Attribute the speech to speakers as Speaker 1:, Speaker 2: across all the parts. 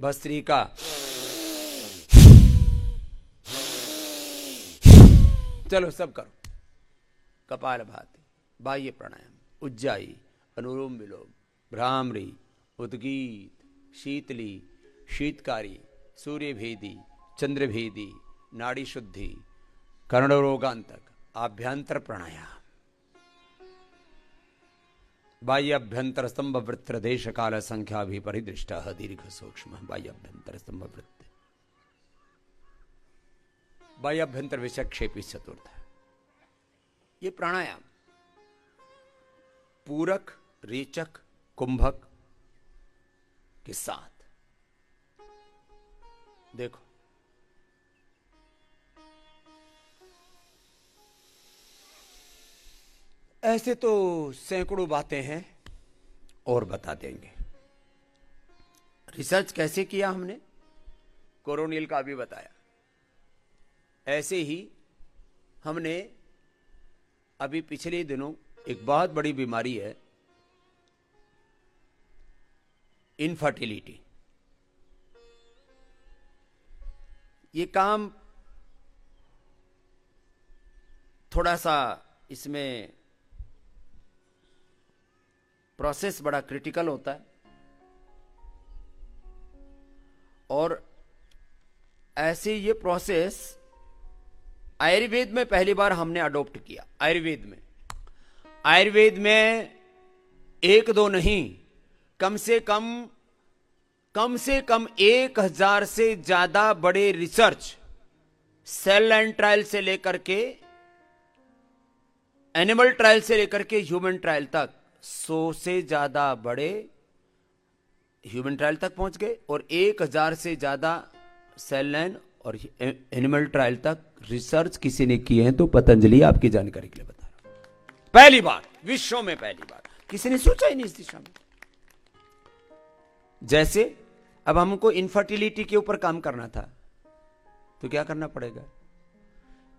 Speaker 1: भस्त्रिका, चलो सब करो। कपालभाति, बाह्य प्राणायाम, उज्जाई, अनुलोम विलोम, भ्रामरी, उद्गीत, शीतली, शीतकारी, सूर्यभेदी, चंद्रभेदी, नाड़ी शुद्धि, कर्णरोगांतक, आभ्यंतर प्राणायाम, बाह्य अभ्यंतर स्तंभ वृत्त देश काल संख्या भी परिदृष्ट दीर्घ सूक्ष्म, बाह्य अभ्यंतर स्तंभ वृत्त, बाह्य अभ्यंतर विषक्षेपी चतुर्थ। ये प्राणायाम पूरक, रेचक, कुंभक के साथ देखो। ऐसे तो सैकड़ों बातें हैं और बता देंगे। रिसर्च कैसे किया हमने, कोरोनियल का भी बताया। ऐसे ही हमने अभी पिछले दिनों एक बहुत बड़ी बीमारी है इनफर्टिलिटी। ये काम थोड़ा सा, इसमें प्रोसेस बड़ा क्रिटिकल होता है और ऐसे ये प्रोसेस आयुर्वेद में पहली बार हमने अडॉप्ट किया। आयुर्वेद में एक दो नहीं, कम से कम 1000 से ज्यादा बड़े रिसर्च, सेल लाइन ट्रायल से लेकर के एनिमल ट्रायल से लेकर के ह्यूमन ट्रायल तक 100 से ज्यादा बड़े ह्यूमन ट्रायल तक पहुंच गए और 1000 से ज्यादा सेल लाइन और एनिमल ट्रायल तक रिसर्च किसी ने किए हैं तो पतंजलि आपकी जानकारी के लिए बता रहा हूं। पहली बार, विश्व में पहली बार, किसी ने सोचा ही नहीं इस दिशा में। जैसे अब हमको इनफर्टिलिटी के ऊपर काम करना था तो क्या करना पड़ेगा,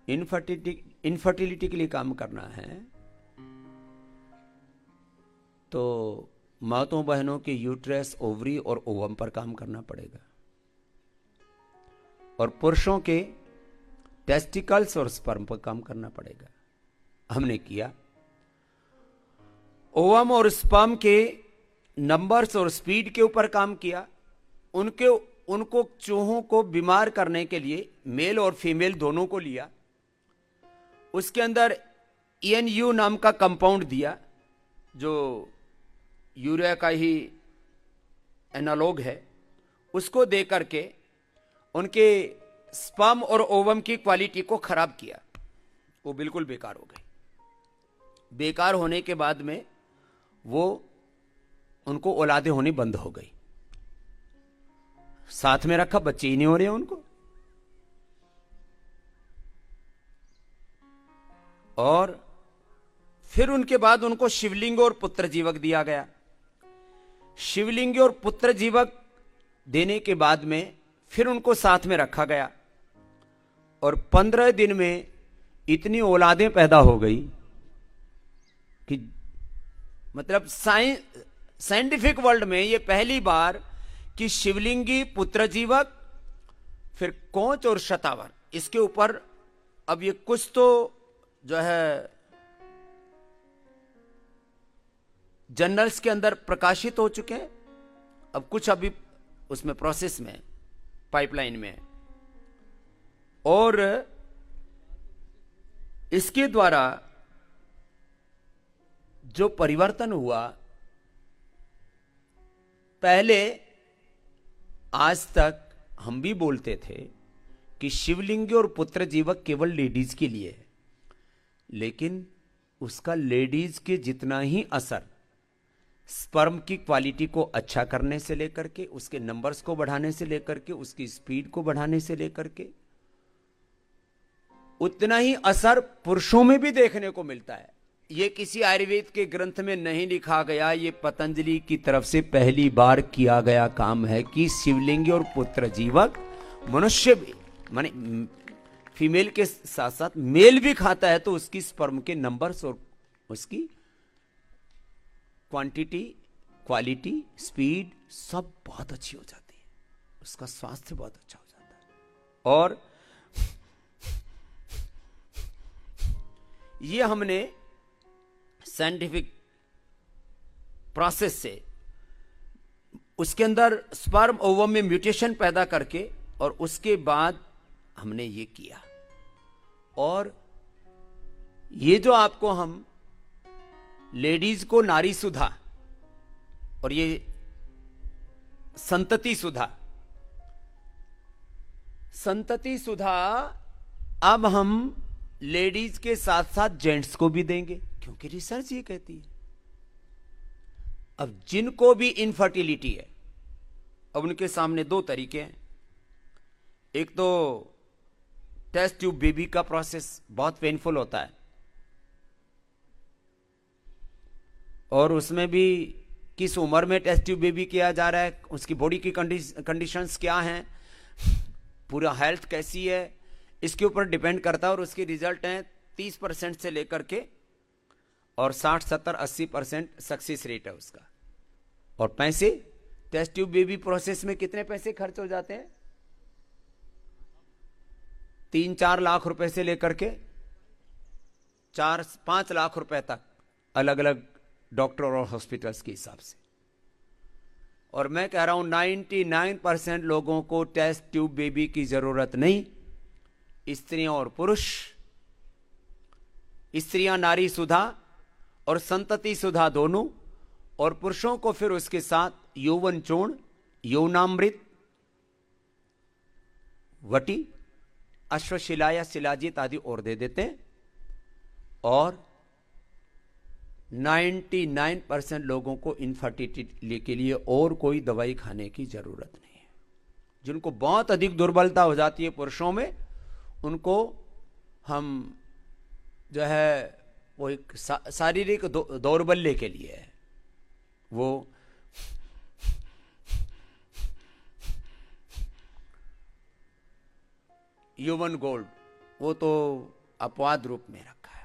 Speaker 1: इनफर्टिलिटी के लिए काम करना है तो माताओं बहनों के यूट्रस, ओवरी और ओवम पर काम करना पड़ेगा और पुरुषों के टेस्टिकल्स और स्पर्म पर काम करना पड़ेगा। हमने किया। ओवम और स्पर्म के नंबर्स और स्पीड के ऊपर काम किया। उनको चूहों को बीमार करने के लिए मेल और फीमेल दोनों को लिया, उसके अंदर ENU नाम का कंपाउंड दिया जो यूरिया का ही एनालॉग है, उसको दे करके उनके स्पर्म और ओवम की क्वालिटी को खराब किया। वो बिल्कुल बेकार हो गई। बेकार होने के बाद में वो उनको औलादे होनी बंद हो गई। साथ में रखा, बच्चे ही नहीं हो रहे उनको। और फिर उनके बाद उनको शिवलिंग और पुत्र जीवक दिया गया। शिवलिंग और पुत्र जीवक देने के बाद में फिर उनको साथ में रखा गया और 15 दिन में इतनी औलादें पैदा हो गई कि मतलब साइंटिफिक वर्ल्ड में ये पहली बार कि शिवलिंगी, पुत्र जीवक, फिर कोंच और शतावर, इसके ऊपर अब ये कुछ तो जो है जर्नल्स के अंदर प्रकाशित हो चुके हैं, अब कुछ अभी उसमें प्रोसेस में, पाइपलाइन में। और इसके द्वारा जो परिवर्तन हुआ, पहले आज तक हम भी बोलते थे कि शिवलिंगी और पुत्र जीवक केवल लेडीज के लिए है, लेकिन उसका लेडीज के जितना ही असर स्पर्म की क्वालिटी को अच्छा करने से लेकर के, उसके नंबर्स को बढ़ाने से लेकर के, उसकी स्पीड को बढ़ाने से लेकर के, उतना ही असर पुरुषों में भी देखने को मिलता है। ये किसी आयुर्वेद के ग्रंथ में नहीं लिखा गया, ये पतंजलि की तरफ से पहली बार किया गया काम है कि शिवलिंगी और पुत्र जीवक मनुष्य भी, माने फीमेल के साथ साथ मेल भी खाता है तो उसकी स्पर्म के नंबर्स और उसकी क्वांटिटी, क्वालिटी, स्पीड सब बहुत अच्छी हो जाती है। उसका स्वास्थ्य बहुत अच्छा हो जाता है। और ये हमने साइंटिफिक प्रोसेस से उसके अंदर स्पर्म ओवम में म्यूटेशन पैदा करके और उसके बाद हमने ये किया। और ये जो आपको हम लेडीज को नारी सुधा और ये संतति सुधा, संतति सुधा अब हम लेडीज के साथ साथ जेंट्स को भी देंगे, क्योंकि रिसर्च ये कहती है। अब जिनको भी इनफर्टिलिटी है, अब उनके सामने दो तरीके हैं। एक तो टेस्ट ट्यूब बेबी का प्रोसेस बहुत पेनफुल होता है, और उसमें भी किस उम्र में टेस्ट ट्यूब बेबी किया जा रहा है, उसकी बॉडी की कंडीशंस क्या हैं, पूरा हेल्थ कैसी है, इसके ऊपर डिपेंड करता है। और उसके रिजल्ट हैं 30% से लेकर के और 60, 70, 80% सक्सेस रेट है उसका। और पैसे, टेस्ट ट्यूब बेबी प्रोसेस में कितने पैसे खर्च हो जाते हैं? 3-4 लाख रुपए से लेकर के 4-5 लाख रुपए तक, अलग अलग डॉक्टर और हॉस्पिटल्स के हिसाब से। और मैं कह रहा हूं 99% लोगों को टेस्ट ट्यूब बेबी की जरूरत नहीं। स्त्रियां और पुरुष, स्त्रियां नारी सुधा और संतति सुधा दोनों, और पुरुषों को फिर उसके साथ यौवन चूर्ण, यौनामृत, वटी, अश्वशिला या शिलाजीत आदि और दे देते हैं। और 99% लोगों को इनफर्टिलिटी के लिए और कोई दवाई खाने की जरूरत नहीं है। जिनको बहुत अधिक दुर्बलता हो जाती है पुरुषों में, उनको हम जो है वो एक शारीरिक दौर्बल्य के लिए है, वो यौवन गोल्ड, वो तो अपवाद रूप में रखा है,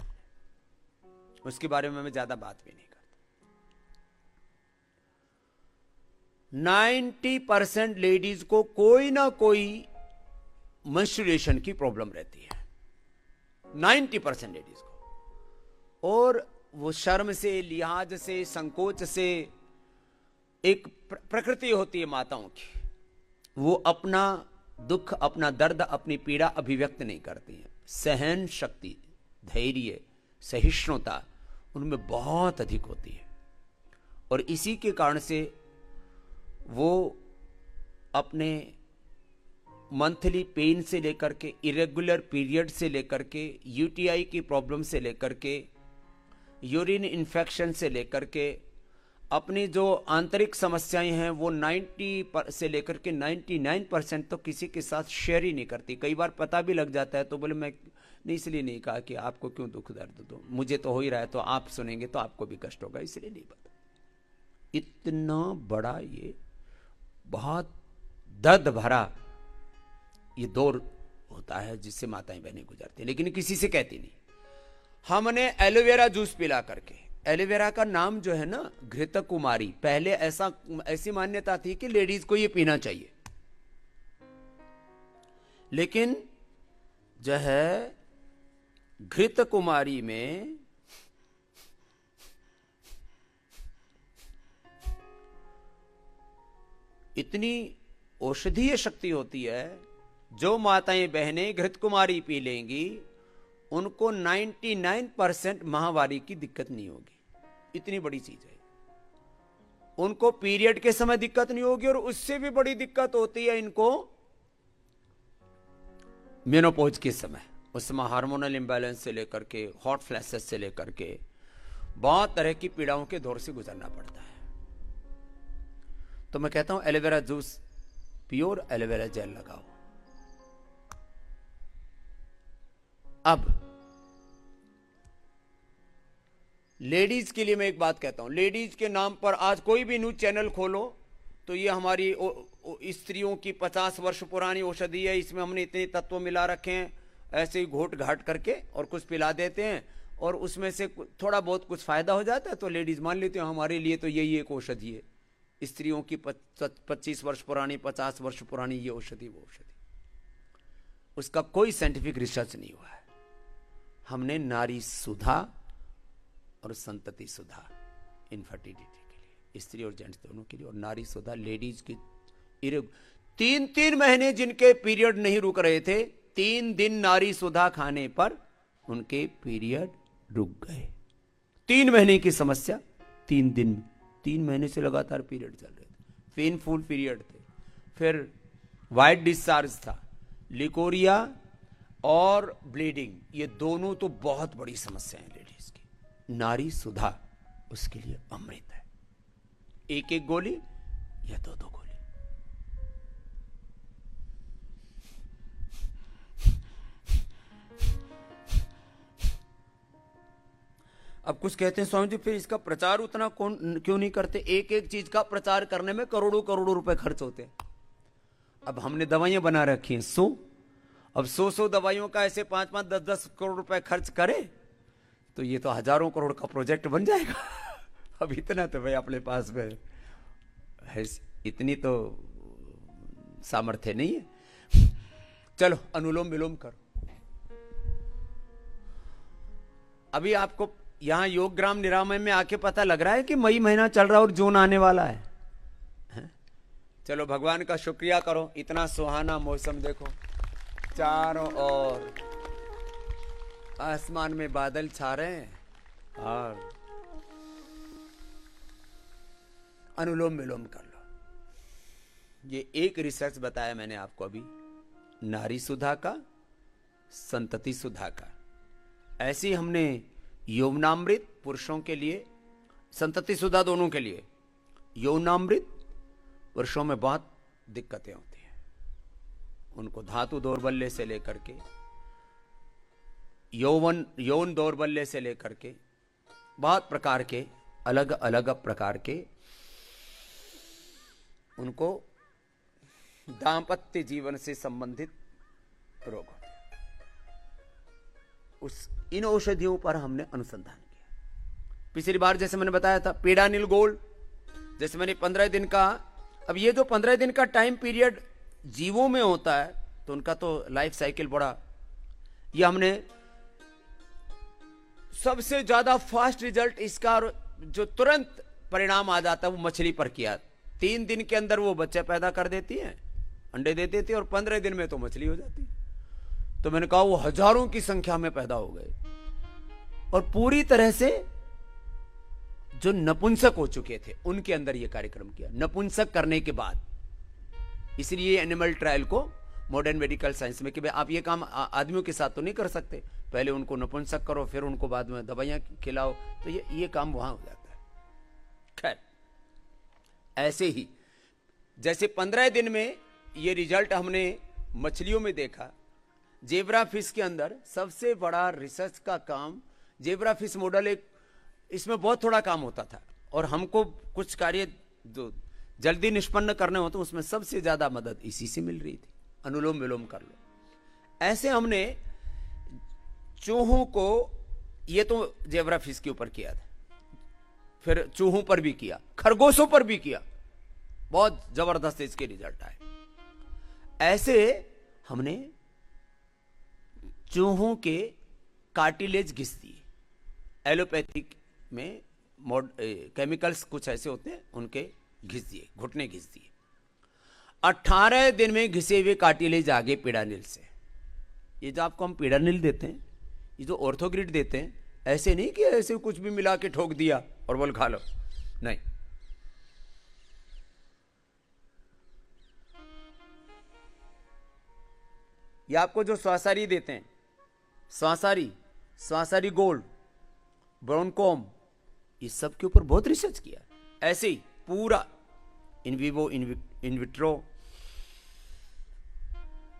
Speaker 1: उसके बारे में मैं ज्यादा बात भी नहीं करता। 90% लेडीज को कोई ना कोई मेंस्ट्रुएशन की प्रॉब्लम रहती है, 90% लेडीज को। और वो शर्म से, लिहाज से, संकोच से, एक प्रकृति होती है माताओं की, वो अपना दुख, अपना दर्द, अपनी पीड़ा अभिव्यक्त नहीं करती है। सहन शक्ति, धैर्य, सहिष्णुता उनमें बहुत अधिक होती है। और इसी के कारण से वो अपने मंथली पेन से लेकर के, इरेगुलर पीरियड से लेकर के, यूटीआई की प्रॉब्लम से लेकर के, यूरिन इन्फेक्शन से लेकर के, अपनी जो आंतरिक समस्याएं हैं वो 90 से लेकर के 99% तो किसी के साथ शेयर ही नहीं करती। कई बार पता भी लग जाता है तो बोले मैं नहीं, इसलिए नहीं कहा कि आपको क्यों दुख दर्द दो, मुझे तो हो ही रहा है, तो आप सुनेंगे तो आपको भी कष्ट होगा, इसलिए नहीं पता। इतना बड़ा ये बहुत दर्द भरा ये दौर होता है जिससे माताएं बहनें गुजरती हैं, लेकिन किसी से कहती नहीं। हमने एलोवेरा जूस पिला करके, एलोवेरा का नाम जो है ना घृत कुमारी, पहले ऐसी मान्यता थी कि लेडीज को ये पीना चाहिए, लेकिन जो है घृत कुमारी में इतनी औषधीय शक्ति होती है, जो माताएं बहनें घृत कुमारी पी लेंगी उनको 99% माहवारी की दिक्कत नहीं होगी। इतनी बड़ी चीज है। उनको पीरियड के समय दिक्कत नहीं होगी, और उससे भी बड़ी दिक्कत होती है इनको मेनोपॉज के समय। उस समय हार्मोनल इंबैलेंस से लेकर के, हॉट फ्लैशेस से लेकर के बहुत तरह की पीड़ाओं के दौर से गुजरना पड़ता है। तो मैं कहता हूं aloe vera juice, pure aloe vera gel लगाओ। अब लेडीज के लिए मैं एक बात कहता हूं, लेडीज के नाम पर आज कोई भी न्यूज चैनल खोलो तो ये हमारी स्त्रियों की 50 वर्ष पुरानी औषधि है, इसमें हमने इतने तत्व मिला रखे हैं, ऐसे ही घोट घाट करके और कुछ पिला देते हैं, और उसमें से थोड़ा बहुत कुछ फायदा हो जाता है तो लेडीज मान लेते हैं हमारे लिए तो यही एक औषधि है। स्त्रियों की 25 वर्ष पुरानी, 50 वर्ष पुरानी ये औषधि वो औषधि, उसका कोई साइंटिफिक रिसर्च नहीं हुआ है। हमने नारी सुधा और संतति सुधा इनफर्टिलिटी के लिए, स्त्री और जेंट्स दोनों के लिए, और नारी सुधा लेडीज की 3 महीने जिनके पीरियड नहीं रुक रहे थे, 3 दिन नारी सुधा खाने पर उनके पीरियड रुक गए। 3 महीने की समस्या 3 दिन, 3 महीने से लगातार पीरियड चल रहे थे, पेनफुल पीरियड थे, फिर वाइट डिस्चार्ज था, लिकोरिया और ब्लीडिंग, ये दोनों तो बहुत बड़ी समस्या है लेडीज की। नारी सुधा उसके लिए अमृत है, 1 गोली या 2 गोली। अब कुछ कहते हैं स्वामी जी फिर इसका प्रचार उतना कौन क्यों नहीं करते? एक चीज का प्रचार करने में करोड़ों करोड़ों रुपए खर्च होते हैं। अब हमने दवाइयां बना रखी हैं 100, अब 100 दवाइयों का ऐसे 5-5, 10-10 करोड़ रुपए खर्च करे तो ये तो हजारों करोड़ का प्रोजेक्ट बन जाएगा। अब इतना तो भाई अपने पास में है, इतनी तो सामर्थ्य नहीं है। चलो अनुलोम विलोम करो। अभी आपको यहां योग ग्राम निरामय में आके पता लग रहा है कि मई महीना चल रहा है और जून आने वाला है। चलो भगवान का शुक्रिया करो, इतना सुहाना मौसम देखो, चारों ओर आसमान में बादल छा रहे हैं और अनुलोम विलोम कर लो। ये एक रिसर्च बताया मैंने आपको अभी, नारी सुधा का, संतति सुधा का। ऐसे ही हमने यौवनामृत पुरुषों के लिए, संतति सुधा दोनों के लिए। यौवनामृत पुरुषों में बहुत दिक्कतें होती हैं, उनको धातु दौर्बल्य से लेकर के यौन दौर्बल्य से लेकर के बहुत प्रकार के अलग अलग प्रकार के उनको दाम्पत्य जीवन से संबंधित रोग होते हैं। इन औषधियों पर हमने अनुसंधान किया। पिछली बार जैसे मैंने बताया था पीडानिल गोल्ड, जैसे मैंने 15 दिन का, अब ये जो 15 दिन का टाइम पीरियड जीवों में होता है तो उनका तो लाइफ साइकिल बड़ा, ये हमने सबसे ज्यादा फास्ट रिजल्ट इसका जो तुरंत परिणाम आ जाता है वो मछली पर किया। 3 दिन के अंदर वो बच्चे पैदा कर देती है, अंडे दे देती है, और 15 दिन में तो मछली हो जाती है। तो मैंने कहा वो हजारों की संख्या में पैदा हो गए और पूरी तरह से जो नपुंसक हो चुके थे उनके अंदर ये कार्यक्रम किया, नपुंसक करने के बाद। इसलिए एनिमल ट्रायल को मॉडर्न मेडिकल साइंस में कि भाई आप ये काम आदमियों के साथ तो नहीं कर सकते, पहले उनको नपुंसक करो फिर उनको बाद में दवाइयां खिलाओ, तो ये काम वहां हो जाता है। खैर, ऐसे ही जैसे 15 दिन में ये रिजल्ट हमने मछलियों में देखा, जेब्रा फिश के अंदर सबसे बड़ा रिसर्च का काम, जेब्रा फिश मॉडल एक, इसमें बहुत थोड़ा काम होता था और हमको कुछ कार्य जो जल्दी निष्पन्न करने होते उसमें सबसे ज्यादा मदद इसी से मिल रही थी। अनुलोम विलोम कर लो। ऐसे हमने चूहों को, ये तो जेब्रा फिश के ऊपर किया था, फिर चूहों पर भी किया, खरगोशों पर भी किया, बहुत जबरदस्त इसके रिजल्ट आए। ऐसे हमने चूहों के कार्टिलेज घिस दिए, एलोपैथिक में केमिकल्स कुछ ऐसे होते हैं उनके घिस दिए, घुटने घिस दिए। 18 दिन में घिसे हुए कार्टिलेज आगे पीडानिल से। ये जो आपको हम पीडानिल देते हैं, ये जो ऑर्थोग्रिड देते हैं, ऐसे नहीं कि ऐसे कुछ भी मिला के ठोक दिया और बोल खा लो, नहीं। ये आपको जो स्वासारी देते हैं, स्वासारी गोल्ड, ब्रोनकॉम, इस सब के ऊपर बहुत रिसर्च किया। ऐसे ही पूरा इन विवो, इन विट्रो,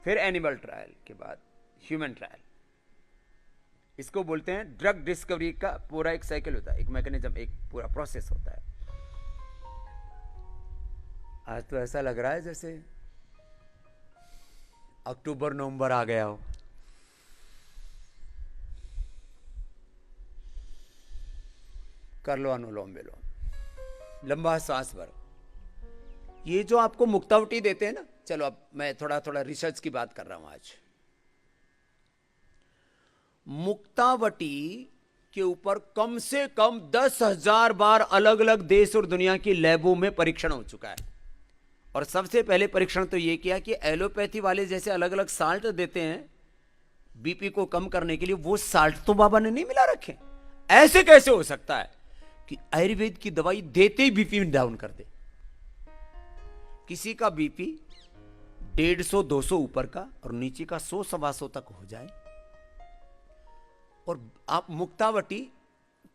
Speaker 1: फिर एनिमल ट्रायल के बाद ह्यूमन ट्रायल। इसको बोलते हैं ड्रग डिस्कवरी का पूरा एक साइकिल होता है, एक मैकेनिज्म, एक पूरा प्रोसेस होता है। आज तो ऐसा लग रहा है जैसे अक्टूबर नवंबर आ गया हो। कर लो अनुलोम विलोम, लंबा सांस भरो, ये जो आपको मुक्तावटी देते हैं ना, चलो अब मैं थोड़ा थोड़ा रिसर्च की बात कर रहा हूं आज। मुक्तावटी के ऊपर कम से कम 10,000 बार अलग अलग देश और दुनिया की लैबों में परीक्षण हो चुका है। और सबसे पहले परीक्षण तो यह किया कि एलोपैथी वाले जैसे अलग अलग साल्ट देते हैं बीपी को कम करने के लिए, वो साल्ट तो बाबा ने नहीं मिला रखे। ऐसे कैसे हो सकता है कि आयुर्वेद की दवाई देते ही बीपी डाउन कर दे? किसी का बीपी 150-200 ऊपर का और नीचे का 100-125 तक हो जाए, और आप मुक्तावटी,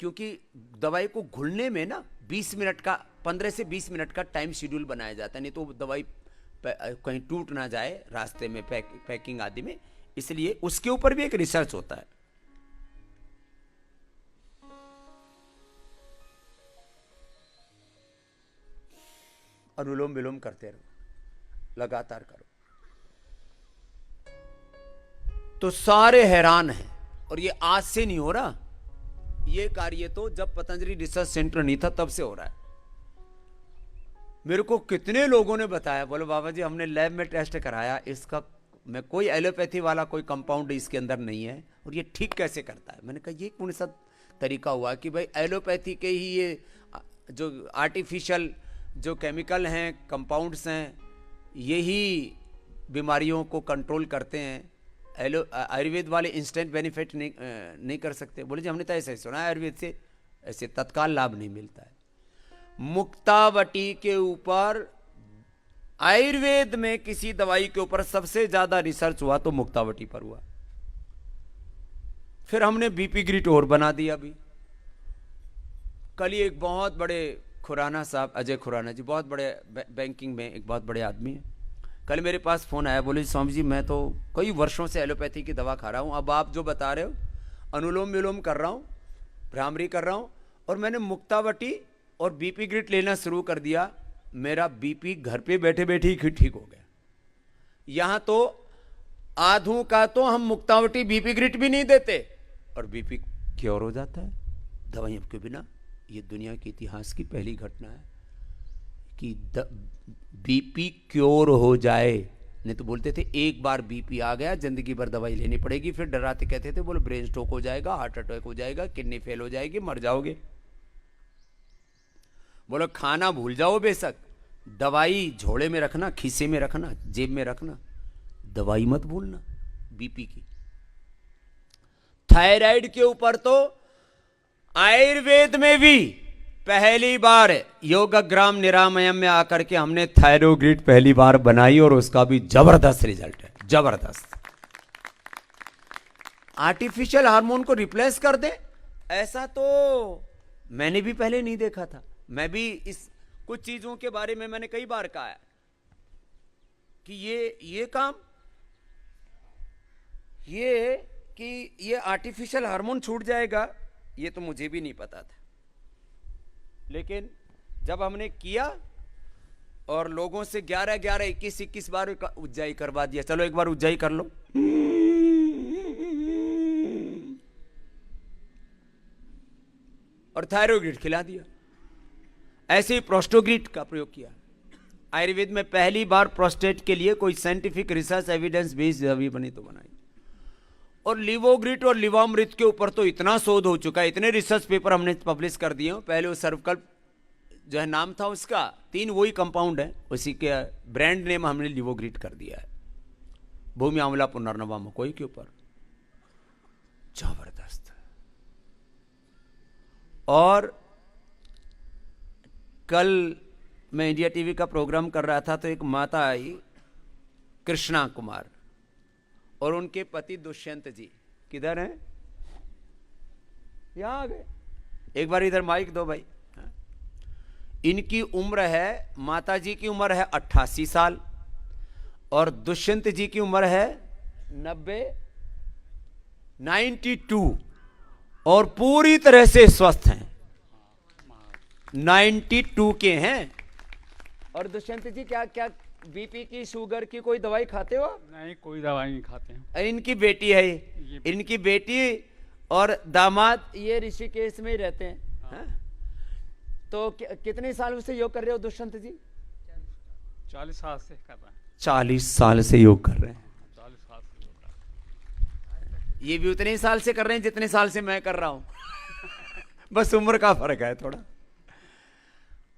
Speaker 1: क्योंकि दवाई को घुलने में ना 20 मिनट का, 15 से 20 मिनट का टाइम शेड्यूल बनाया जाता है, नहीं तो दवाई कहीं टूट ना जाए रास्ते में पैकिंग आदि में, इसलिए उसके ऊपर भी एक रिसर्च होता है। अनुलोम विलोम करते रहो, लगातार करो, तो सारे हैरान हैं। और ये आज से नहीं हो रहा, ये कार्य तो जब पतंजलि रिसर्च सेंटर नहीं था तब से हो रहा है। मेरे को कितने लोगों ने बताया, बोलो बाबा जी हमने लैब में टेस्ट कराया, इसका मैं कोई एलोपैथी वाला कोई कंपाउंड इसके अंदर नहीं है, और ये ठीक कैसे करता है। मैंने कहा ये कौन सा तरीका हुआ कि भाई एलोपैथी के ही ये जो आर्टिफिशियल जो केमिकल हैं, कंपाउंड्स हैं, यही बीमारियों को कंट्रोल करते हैं, आयुर्वेद वाले इंस्टेंट बेनिफिट नहीं कर सकते। बोले जी हमने तो ऐसा ही सुना है, आयुर्वेद से ऐसे तत्काल लाभ नहीं मिलता है। मुक्तावटी के ऊपर, आयुर्वेद में किसी दवाई के ऊपर सबसे ज्यादा रिसर्च हुआ तो मुक्तावटी पर हुआ। फिर हमने बीपी ग्रिट और बना दिया। अभी कल ही एक बहुत बड़े खुराना साहब, अजय खुराना जी, बहुत बड़े बैंकिंग में एक बहुत बड़े आदमी हैं, कल मेरे पास फोन आया, बोले स्वामी जी मैं तो कई वर्षों से एलोपैथी की दवा खा रहा हूं, अब आप जो बता रहे हो अनुलोम विलोम कर रहा हूं, भ्रामरी कर रहा हूं, और मैंने मुक्तावटी और बीपी ग्रिट लेना शुरू कर दिया, मेरा बीपी घर पे बैठे बैठे ही ठीक हो गया। यहां तो आधू का तो हम मुक्तावटी बीपी ग्रिट भी नहीं देते और बीपी क्योर हो जाता है दवाइयों के बिना। ये दुनिया के इतिहास की पहली घटना है कि बीपी क्योर हो जाए। नहीं तो बोलते थे एक बार बीपी आ गया जिंदगी भर दवाई लेनी पड़ेगी, फिर डराते कहते थे बोलो ब्रेन स्ट्रोक हो जाएगा, हार्ट अटैक हो जाएगा, किडनी फेल हो जाएगी, मर जाओगे। बोलो खाना भूल जाओ बेशक, दवाई झोले में रखना, खीसे में रखना, जेब में रखना, दवाई मत भूलना बीपी की। थायराइड के ऊपर तो आयुर्वेद में भी पहली बार योगग्राम निरामयम में आकर के हमने थायरोग्रिड पहली बार बनाई और उसका भी जबरदस्त रिजल्ट है, जबरदस्त। आर्टिफिशियल हार्मोन को रिप्लेस कर दे, ऐसा तो मैंने भी पहले नहीं देखा था। मैं भी इस कुछ चीजों के बारे में मैंने कई बार कहा है कि ये काम, ये कि ये आर्टिफिशियल हार्मोन छूट जाएगा, ये तो मुझे भी नहीं पता था। लेकिन जब हमने किया और लोगों से 11-11, 21-21 बार उज्जाई करवा दिया, चलो एक बार उज्जाई कर लो, और थायरोग्रिड खिला दिया। ऐसे ही प्रोस्टोग्रिड का प्रयोग किया। आयुर्वेद में पहली बार प्रोस्टेट के लिए कोई साइंटिफिक रिसर्च एविडेंस बेस्ड दवाई बनी तो बनाई। और लिवोग्रिड और लिवामृत के ऊपर तो इतना शोध हो चुका है, इतने रिसर्च पेपर हमने पब्लिश कर दिए। पहले वो सर्वकल्प जो है नाम था उसका, 3 वही कंपाउंड है, उसी के ब्रांड नेम हमने लिवोग्रिड कर दिया है। भूमि आंवला पुनर्नवा मकोई के ऊपर, जबरदस्त। और कल मैं इंडिया टीवी का प्रोग्राम कर रहा था तो एक माता आई, कृष्णा कुमार, और उनके पति दुष्यंत जी किधर हैं? यहां आ गए। एक बार इधर माइक दो भाई। इनकी उम्र है, माता जी की उम्र है 88 साल और दुष्यंत जी की उम्र है 92 और पूरी तरह से स्वस्थ हैं, 92 के हैं। और दुष्यंत जी क्या क्या बीपी की, शुगर की कोई दवाई खाते हो?
Speaker 2: नहीं, कोई दवाई नहीं खाते हैं।
Speaker 1: इनकी बेटी है, इनकी बेटी और दामाद ये ऋषिकेश में ही रहते हैं। हाँ। तो कितने साल से योग कर रहे हो दुष्यंत जी?
Speaker 2: 40 साल से कर रहे हैं।
Speaker 1: 40 साल से योग कर रहे हैं।
Speaker 2: 40 साल से योग कर रहे हैं।
Speaker 1: ये भी उतने ही साल से कर रहे हैं जितने साल से मैं कर रहा हूं। बस उम्र का फर्क है थोड़ा।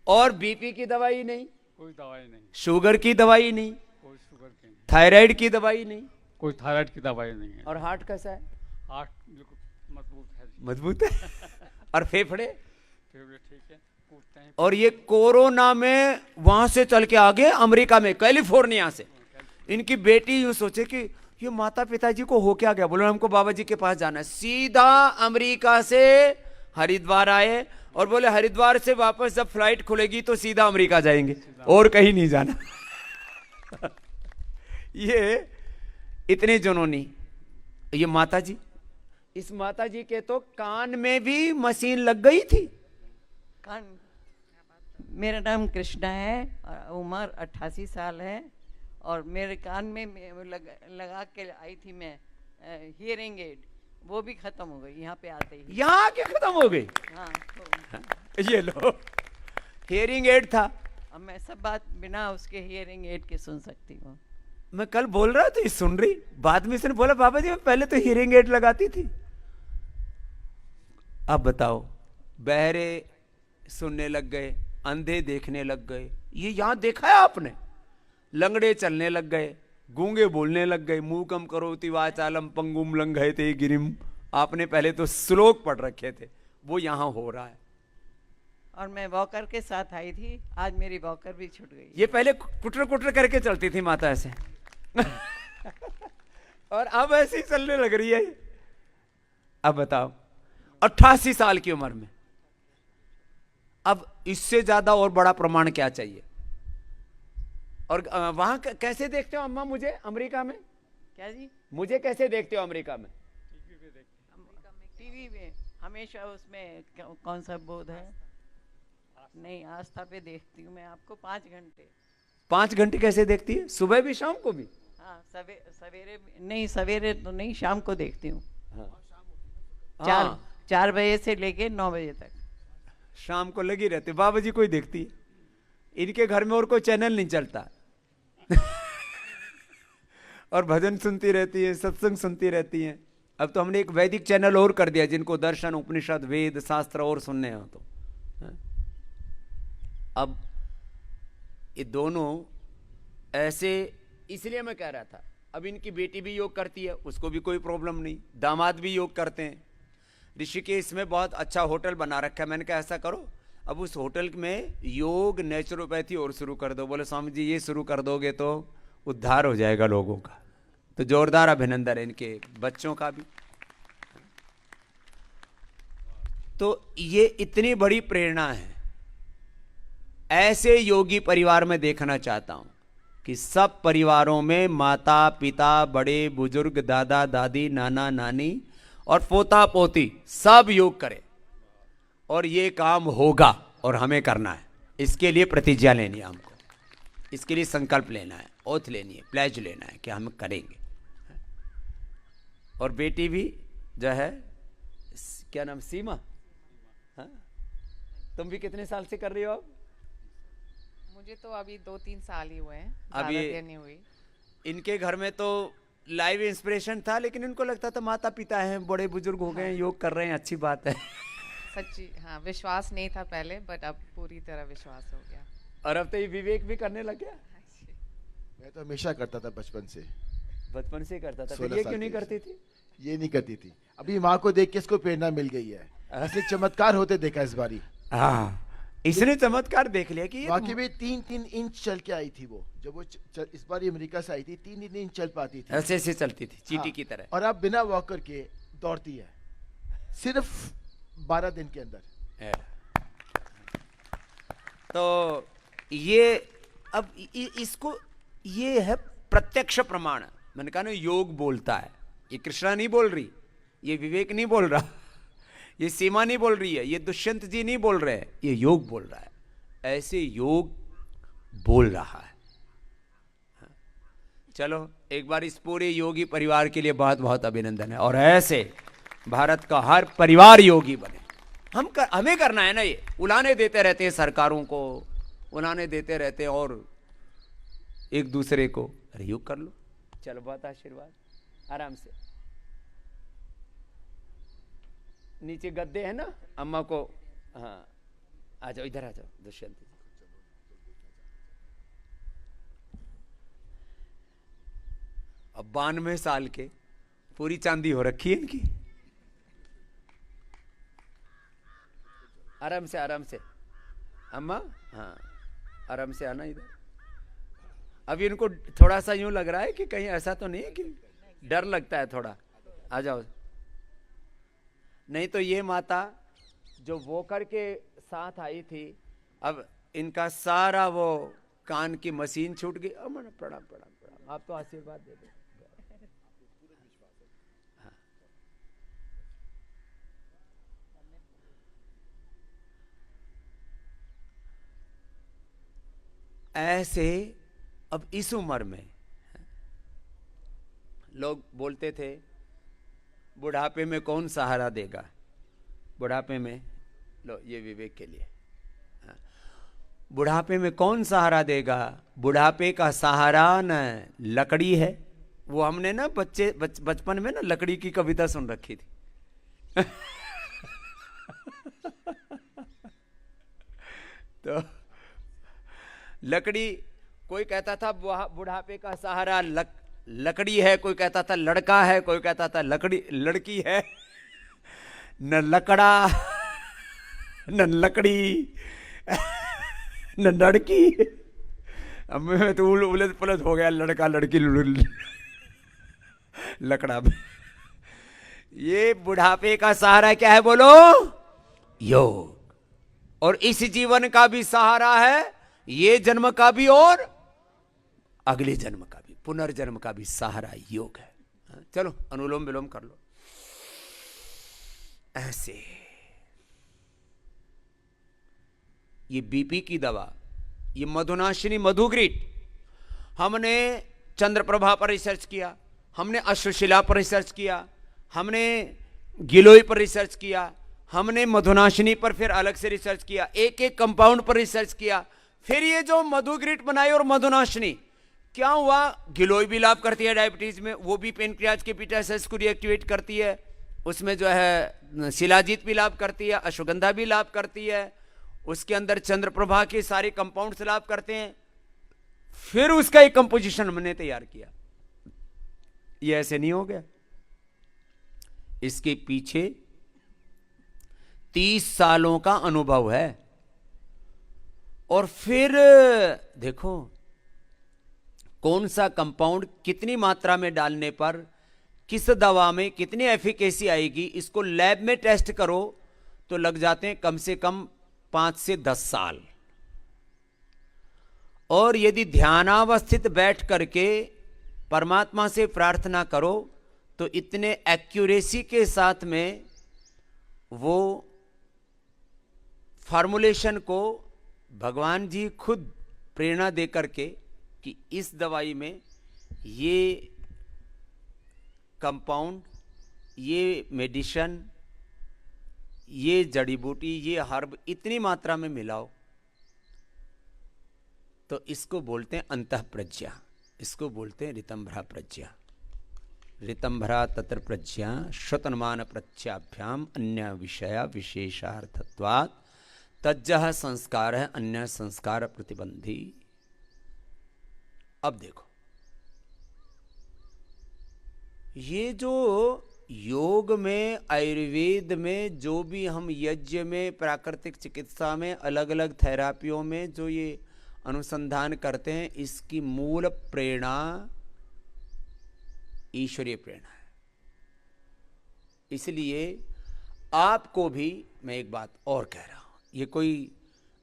Speaker 1: और बीपी की दवाई नहीं,
Speaker 2: कोई दवाई नहीं,
Speaker 1: शुगर की दवाई नहीं,
Speaker 2: कोई शुगर की नहीं,
Speaker 1: थायराइड की दवाई नहीं,
Speaker 2: कोई थायराइड की दवाई नहीं है।
Speaker 1: और हार्ट कैसा है?
Speaker 2: हार्ट बिल्कुल मजबूत है जी।
Speaker 1: मजबूत है। और फेफड़े?
Speaker 2: फेवरेट ठीक है, कूदते हैं।
Speaker 1: और ये कोरोना में वहां से चल के आगे अमेरिका में, कैलिफोर्निया से इनकी बेटी यूं सोचे कि ये माता पिताजी को हो क्या गया, बोले हमको बाबा जी के पास जाना है। सीधा अमेरिका से हरिद्वार आए और बोले हरिद्वार से वापस जब फ्लाइट खुलेगी तो सीधा अमेरिका जाएंगे और कहीं नहीं जाना। ये इतने जुनूनी। ये माता जी, इस माता जी के तो कान में भी मशीन लग गई थी।
Speaker 3: कान, मेरा नाम कृष्णा है और उम्र 88 साल है और मेरे कान में लगा के आई थी मैं हियरिंग एड, वो भी खत्म हो गई यहाँ पे आते ही।
Speaker 1: यहाँ के खत्म हो गई?
Speaker 3: हाँ तो
Speaker 1: ये लो, हियरिंग एड था।
Speaker 3: अब मैं सब बात बिना उसके हियरिंग एड के सुन सकती हूँ।
Speaker 1: मैं कल बोल रहा था, ये सुन रही, बाद में इसने बोला बाबा जी मैं पहले तो हियरिंग एड लगाती थी। अब बताओ, बहरे सुनने लग गए, अंधे देखने लग गए। ये यहां देखा है आपने? लंगड़े चलने लग गए, गूंगे बोलने लग गए। मूकम करोति वाचालम पंगुम लंघयते गिरिम। आपने पहले तो श्लोक पढ़ रखे थे, वो यहां हो रहा है।
Speaker 3: और मैं वॉकर के साथ आई थी, आज मेरी वॉकर भी छूट गई।
Speaker 1: ये पहले कुटर कुटर करके चलती थी माता ऐसे। और अब ऐसे ही चलने लग रही है। अब बताओ, 88 साल की उम्र में, अब इससे ज्यादा और बड़ा प्रमाण क्या चाहिए? और वहां कैसे देखते हो अम्मा मुझे अमेरिका में?
Speaker 3: क्या जी?
Speaker 1: मुझे कैसे देखते हो अमेरिका में?
Speaker 3: टीवी में हमेशा उसमें कौन सा बोध है, नहीं आस्था पे देखती हूँ मैं आपको 5 घंटे।
Speaker 1: 5 घंटे कैसे देखती है? सुबह भी शाम को भी?
Speaker 3: हाँ सवेरे नहीं, सवेरे तो नहीं, शाम को देखती हूँ।
Speaker 1: हाँ।
Speaker 3: 4 बजे से लेके 9 बजे तक
Speaker 1: शाम को लगी रहती। बाबा जी कोई देखती है? इनके घर में और कोई चैनल नहीं चलता। और भजन सुनती रहती है, सत्संग सुनती रहती हैं। अब तो हमने एक वैदिक चैनल और कर दिया, जिनको दर्शन उपनिषद वेद शास्त्र और सुनने हो तो। अब ये दोनों ऐसे, इसलिए मैं कह रहा था, अब इनकी बेटी भी योग करती है, उसको भी कोई प्रॉब्लम नहीं, दामाद भी योग करते हैं। ऋषिकेश में बहुत अच्छा होटल बना रखा है। मैंने कहा ऐसा करो, अब उस होटल में योग नेचुरोपैथी और शुरू कर दो। बोले स्वामी जी ये शुरू कर दोगे तो उद्धार हो जाएगा लोगों का। तो जोरदार अभिनंदन है इनके बच्चों का भी। तो ये इतनी बड़ी प्रेरणा है। ऐसे योगी परिवार में देखना चाहता हूं कि सब परिवारों में माता पिता, बड़े बुजुर्ग, दादा दादी, नाना नानी और पोता पोती सब योग करें। और ये काम होगा और हमें करना है। इसके लिए प्रतिज्ञा लेनी है हमको, इसके लिए संकल्प लेना है, ओथ लेनी है, प्लेज लेना है कि हम करेंगे। और बेटी भी जो है, क्या नाम, सीमा, हाँ? तुम भी कितने साल से कर रही हो अब?
Speaker 4: मुझे तो अभी 2-3 साल ही हुए हैं,
Speaker 1: अभी
Speaker 4: ज़्यादा देर नहीं हुई।
Speaker 1: इनके घर में तो लाइव इंस्पिरेशन था, लेकिन इनको लगता था माता पिता हैं, बड़े बुजुर्ग हो गए हैं, योग कर रहे हैं, अच्छी बात है।
Speaker 4: सच्ची, हाँ, विश्वास नहीं था पहले, बट अब पूरी तरह विश्वास हो गया।
Speaker 1: और अब तो ये विवेक भी करने लग गया।
Speaker 5: मैं तो हमेशा करता था बचपन से।
Speaker 1: बचपन से करता था,
Speaker 5: 16
Speaker 1: फिर ये
Speaker 5: साल
Speaker 1: क्यों नहीं
Speaker 5: की
Speaker 1: करती थी?
Speaker 5: ये नहीं करती थी। अभी माँ को देख के इसको प्रेरणा मिल गई है। ऐसे चमत्कार होते देखा इस बारी।
Speaker 1: हाँ, इसने चमत्कार देख लिया कि
Speaker 5: बाकी में 3-3 इंच चल के आई थी वो। जब वो इस बार अमेरिका से आई थी, 3-3 इंच चल पाती थी,
Speaker 1: ऐसे ऐसे चलती थी चींटी
Speaker 5: हाँ,
Speaker 1: की तरह।
Speaker 5: और अब बिना वॉकर के दौड़ती है, सिर्फ 12 दिन के अंदर।
Speaker 1: तो ये अब इसको, ये है प्रत्यक्ष प्रमाण। मैंने कहा ना, योग बोलता है। ये कृष्णा नहीं बोल रही, ये विवेक नहीं बोल रहा, ये सीमा नहीं बोल रही है, ये दुष्यंत जी नहीं बोल रहे हैं, ये योग बोल रहा है। ऐसे योग बोल रहा है। चलो एक बार इस पूरे योगी परिवार के लिए बहुत बहुत अभिनंदन है। और ऐसे भारत का हर परिवार योगी बने। हमें करना है ना। ये उलाने देते रहते हैं सरकारों को, उलाने देते रहते हैं और एक दूसरे को योग कर लो। चलो, बहुत आशीर्वाद, आराम से। नीचे गद्दे है ना, अम्मा को, हाँ आ जाओ, इधर आ जाओ दुष्यंत जी। अब 92 साल के, पूरी चांदी हो रखी है इनकी। आराम से, आराम से अम्मा, हाँ आराम से आना इधर। अभी इनको थोड़ा सा यूं लग रहा है कि कहीं ऐसा तो नहीं है, कि डर लगता है थोड़ा। आ जाओ। नहीं तो ये माता जो वोकर के साथ आई थी, अब इनका सारा वो कान की मशीन छूट गई। प्रणाम प्रणाम प्रणाम, आप तो आशीर्वाद दे दो। ऐसे अब इस उम्र में लोग बोलते थे बुढ़ापे में कौन सहारा देगा। बुढ़ापे में, लो ये विवेक के लिए, बुढ़ापे में कौन सहारा देगा। बुढ़ापे का सहारा न लकड़ी है। वो हमने ना बचपन में ना लकड़ी की कविता सुन रखी थी। तो लकड़ी, कोई कहता था बुढ़ापे का सहारा लकड़ी है, कोई कहता था लड़का है, कोई कहता था लड़की है। न लकड़ा न लकड़ी न लड़की। अब मैं तो उलट पुलट हो गया, लड़का लड़की लकड़ा में। ये बुढ़ापे का सहारा क्या है बोलो? योग। और इस जीवन का भी सहारा है, ये जन्म का भी और अगले जन्म का भी, पुनर्जन्म का भी सहारा योग है। चलो अनुलोम विलोम कर लो ऐसे। ये बीपी की दवा, ये मधुनाशिनी मधुग्रीट, हमने चंद्रप्रभा पर रिसर्च किया, हमने अश्वशिला पर रिसर्च किया, हमने गिलोय पर रिसर्च किया, हमने मधुनाशिनी पर फिर अलग से रिसर्च किया, एक एक कंपाउंड पर रिसर्च किया। फिर ये जो मधुग्रीट बनाई और मधुनाशिनी, क्या हुआ? गिलोय भी लाभ करती है डायबिटीज में, वो भी पेनक्रियाज के पीटासाइट्स को रिएक्टिवेट करती है, उसमें जो है शिलाजीत भी लाभ करती है, अश्वगंधा भी लाभ करती है, उसके अंदर चंद्रप्रभा के सारे कंपाउंड्स लाभ करते हैं। फिर उसका एक कंपोजिशन हमने तैयार किया। ये ऐसे नहीं हो गया, इसके पीछे 30 सालों का अनुभव है। और फिर देखो कौन सा कंपाउंड कितनी मात्रा में डालने पर किस दवा में कितनी एफिकेसी आएगी, इसको लैब में टेस्ट करो तो लग जाते हैं कम से कम 5 से 10 साल। और यदि ध्यानावस्थित बैठ करके परमात्मा से प्रार्थना करो तो इतने एक्यूरेसी के साथ में वो फॉर्मुलेशन को भगवान जी खुद प्रेरणा दे करके कि इस दवाई में ये कंपाउंड, ये मेडिसिन, ये जड़ी बूटी, ये हर्ब इतनी मात्रा में मिलाओ, तो इसको बोलते हैं अंतः प्रज्ञा, इसको बोलते हैं ऋतंभरा प्रज्ञा। ऋतंभरा तत्र प्रज्ञा श्रुतनुमान प्रत्याभ्याम अन्य विषया विशेषार्थत्वात् तज्जह संस्कार है अन्य संस्कार प्रतिबंधी। अब देखो ये जो योग में, आयुर्वेद में, जो भी हम यज्ञ में, प्राकृतिक चिकित्सा में, अलग अलग थेरापियों में जो ये अनुसंधान करते हैं, इसकी मूल प्रेरणा ईश्वरीय प्रेरणा है। इसलिए आपको भी मैं एक बात और कह रहा हूं, ये कोई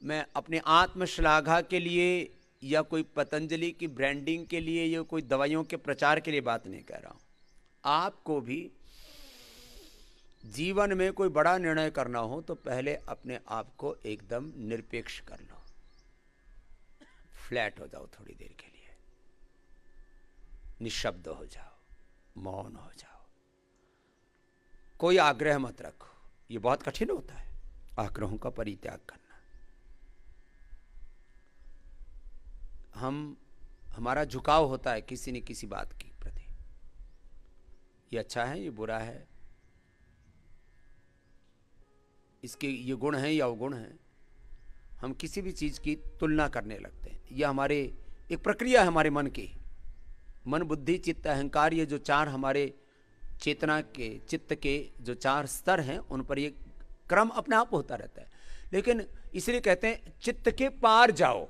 Speaker 1: मैं अपने आत्मश्लाघा के लिए या कोई पतंजलि की ब्रांडिंग के लिए या कोई दवाइयों के प्रचार के लिए बात नहीं कह रहा हूं। आपको भी जीवन में कोई बड़ा निर्णय करना हो तो पहले अपने आप को एकदम निरपेक्ष कर लो, फ्लैट हो जाओ थोड़ी देर के लिए, निशब्द हो जाओ, मौन हो जाओ, कोई आग्रह मत रखो। ये बहुत कठिन होता है आग्रहों का परित्याग करना। हम हमारा झुकाव होता है किसी न किसी बात के प्रति, ये अच्छा है, ये बुरा है, इसके ये गुण हैं या अवगुण हैं, हम किसी भी चीज की तुलना करने लगते हैं। यह हमारे एक प्रक्रिया है, हमारे मन की। मन, बुद्धि, चित्त, अहंकार, ये जो चार हमारे चेतना के, चित्त के जो चार स्तर हैं, उन पर ये क्रम अपने आप होता रहता है। लेकिन इसलिए कहते हैं चित्त के पार जाओ,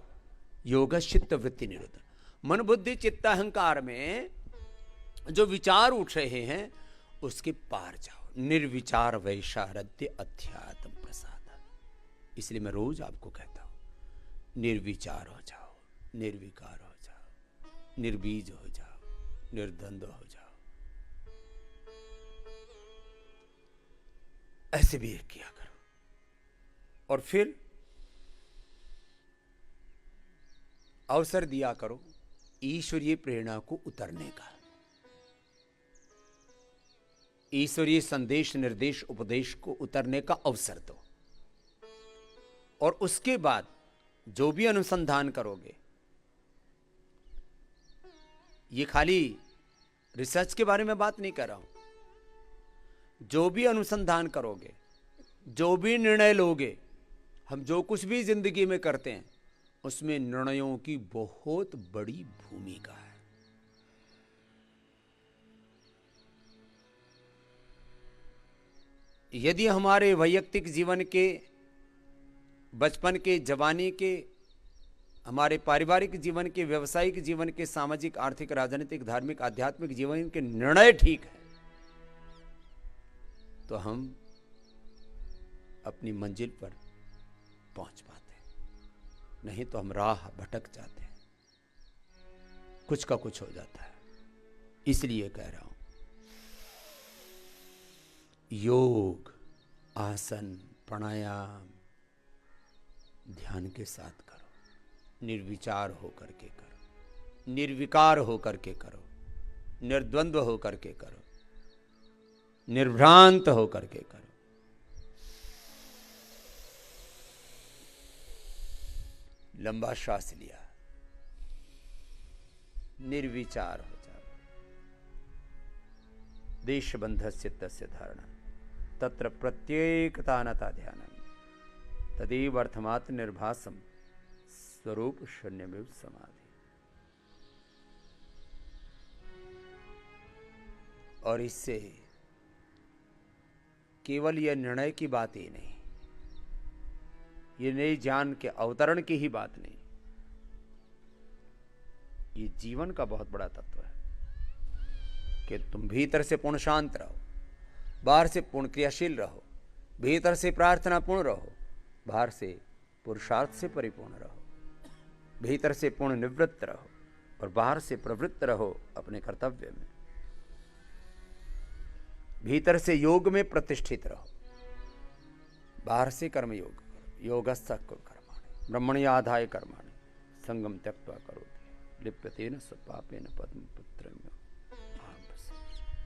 Speaker 1: योग चित्त वृत्ति निरोध। मन, बुद्धि, चित्त, अहंकार में जो विचार उठ रहे हैं उसके पार जाओ। निर्विचार वैशारद्य अध्यात्म प्रसाद। इसलिए मैं रोज आपको कहता हूं निर्विचार हो जाओ, निर्विकार हो जाओ, निर्बीज हो जाओ, निर्द्वंद्व हो जाओ। ऐसे भी किया करो और फिर अवसर दिया करो ईश्वरीय प्रेरणा को उतरने का, ईश्वरीय संदेश, निर्देश, उपदेश को उतरने का अवसर दो। और उसके बाद जो भी अनुसंधान करोगे, ये खाली रिसर्च के बारे में बात नहीं कर रहा हूं, जो भी अनुसंधान करोगे, जो भी निर्णय लोगे, हम जो कुछ भी जिंदगी में करते हैं उसमें निर्णयों की बहुत बड़ी भूमिका है। यदि हमारे वैयक्तिक जीवन के, बचपन के, जवानी के, हमारे पारिवारिक जीवन के, व्यवसायिक जीवन के, सामाजिक, आर्थिक, राजनीतिक, धार्मिक, आध्यात्मिक जीवन के निर्णय ठीक है तो हम अपनी मंजिल पर पहुंच पाते हैं, नहीं तो हम राह भटक जाते हैं, कुछ का कुछ हो जाता है। इसलिए कह रहा हूं योग, आसन, प्राणायाम ध्यान के साथ करो, निर्विचार होकर के करो, निर्विकार होकर के करो, निर्द्वंद्व होकर के करो, निर्भ्रांत होकर के करो। लंबा श्वास लिया, निर्विचार हो जाओ। देशबंधस्य तस्य धारणा तत्र प्रत्येकतानता ध्यानम तदेव अर्थमात्र निर्भासम स्वरूप शून्यमेव समाधि। और इससे केवल यह निर्णय की बात ही नहीं, ये नए ज्ञान के अवतरण की ही बात नहीं, ये जीवन का बहुत बड़ा तत्व है कि तुम भीतर से पूर्ण शांत रहो, बाहर से पूर्ण क्रियाशील रहो, भीतर से प्रार्थना पूर्ण रहो, बाहर से पुरुषार्थ से परिपूर्ण रहो, भीतर से पूर्ण निवृत्त रहो और बाहर से प्रवृत्त रहो अपने कर्तव्य में, भीतर से योग में प्रतिष्ठित रहो, बाहर से कर्म योग करो। योगस्थ कर्माणि ब्रह्मणि आधाय कर्माणि संगम त्यक्त्वा करोति लिप्यतेन स्वपापेन पद्म पुत्रम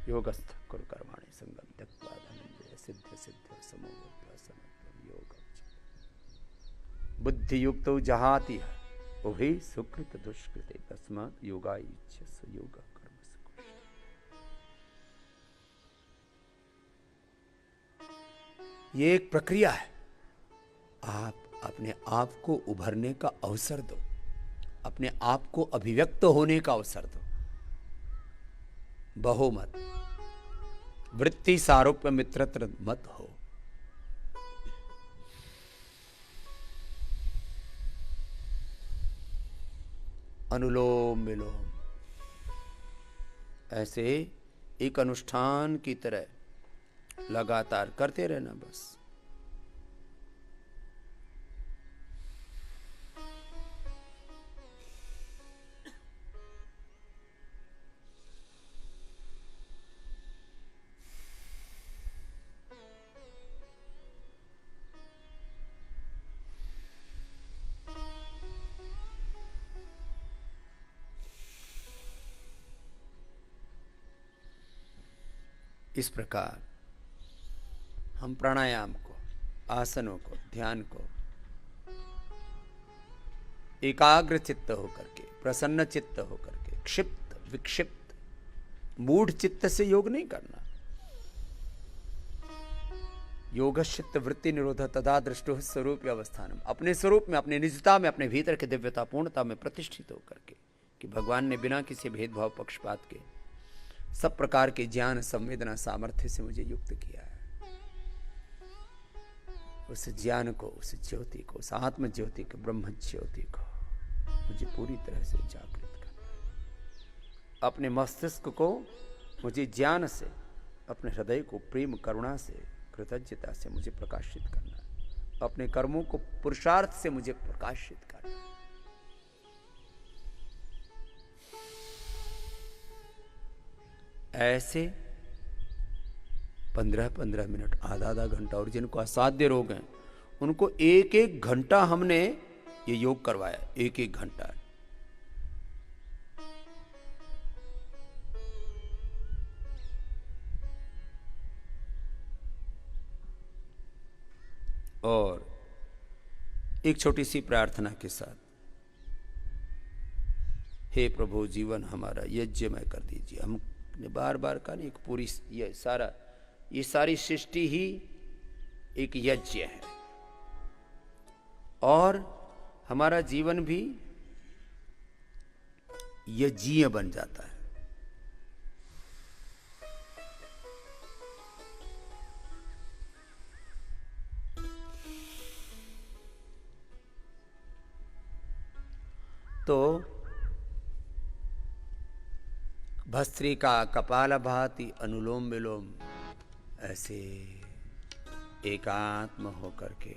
Speaker 1: योगस्थ कुरु कर्माणि संगम त्यक्त्वा धनंजय सिद्ध सिद्ध समोभूत्वा समत्वं योगं बुद्धि युक्तो जहाति उभे सुकृत दुष्कृते तस्मात् योगायुज्यस्य योग कर्मसु कुरुष्व। ये एक प्रक्रिया है, आप अपने आप को उभरने का अवसर दो, अपने आप को अभिव्यक्त होने का अवसर दो। बहो मत, वृत्ति सारूप्य मित्रत्र मत हो। अनुलोम विलोम ऐसे एक अनुष्ठान की तरह लगातार करते रहना बस। इस प्रकार हम प्राणायाम को, आसनों को, ध्यान को एकाग्र चित्त होकर के, प्रसन्न चित्त होकर के, क्षिप्त विक्षिप्त मूढ़ चित्त से योग नहीं करना। योगश्चित्त वृत्ति निरोध तदा दृष्टो स्वरूप अवस्थानम, अपने स्वरूप में, अपने निजता में, अपने भीतर के दिव्यता पूर्णता में प्रतिष्ठित होकर के, कि भगवान ने बिना किसी भेदभाव पक्षपात के सब प्रकार के ज्ञान संवेदना सामर्थ्य से मुझे युक्त किया है। उस ज्ञान को, उस ज्योति को, उस आत्म ज्योति को, ब्रह्म ज्योति को मुझे पूरी तरह से जागृत करना है। अपने मस्तिष्क को मुझे ज्ञान से, अपने हृदय को प्रेम करुणा से, कृतज्ञता से मुझे प्रकाशित करना है। अपने कर्मों को पुरुषार्थ से मुझे प्रकाशित करना है। ऐसे 15-15 मिनट, आधा घंटा, और जिनको असाध्य रोग हैं उनको 1-1 घंटा हमने ये योग करवाया, 1-1 घंटा। और एक छोटी सी प्रार्थना के साथ, हे प्रभु जीवन हमारा यज्ञमय कर दीजिए। हमने बार बार कहा नहीं, एक पूरी ये सारी सृष्टि ही एक यज्ञ है, और हमारा जीवन भी यज्ञ बन जाता है। तो भस्त्रिका कपाल भाति अनुलोम विलोम, ऐसे एकात्म होकर के,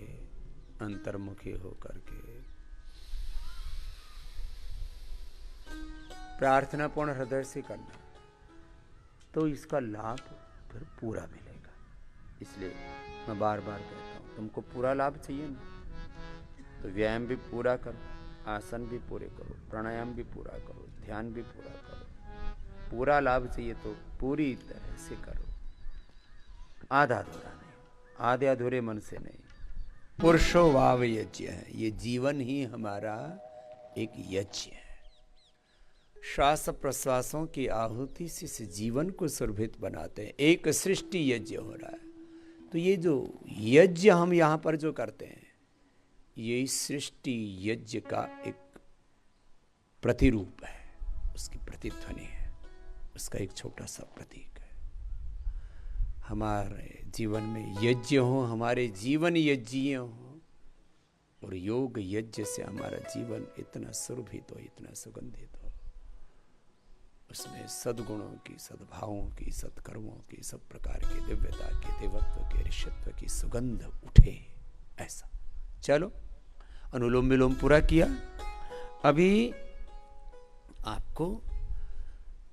Speaker 1: अंतर्मुखी होकर के प्रार्थना पूर्ण हृदय से करना, तो इसका लाभ फिर पूरा मिलेगा। इसलिए मैं बार बार कहता हूं, तुमको पूरा लाभ चाहिए ना, तो व्यायाम भी पूरा करो, आसन भी पूरे करो, प्राणायाम भी पूरा करो, ध्यान भी पूरा करो। पूरा लाभ चाहिए तो पूरी तरह से करो, आधा अधूरा नहीं, आधे अधूरे मन से नहीं। पुरुषो वाव यज्ञ है, ये जीवन ही हमारा एक यज्ञ है। श्वास प्रश्वासों की आहुति से इस जीवन को सुरभित बनाते हैं। एक सृष्टि यज्ञ हो रहा है। तो ये जो यज्ञ हम यहाँ पर जो करते हैं, ये सृष्टि यज्ञ का एक प्रतिरूप है, उसकी प्रतिध्वनि है, उसका एक छोटा सा प्रतीक है। हमारे जीवन में यज्ञ हो, हमारे जीवन यज्ञीय हो, और योग यज्ञ से हमारा जीवन इतना सुरभित हो, इतना सुगंधित हो, उसमें सद्गुणों की, सद्भावों की, सत्कर्मों की, सब प्रकार की दिव्यता की, देवत्व के, ऋषित्व की सुगंध उठे। ऐसा चलो, अनुलोम विलोम पूरा किया। अभी आपको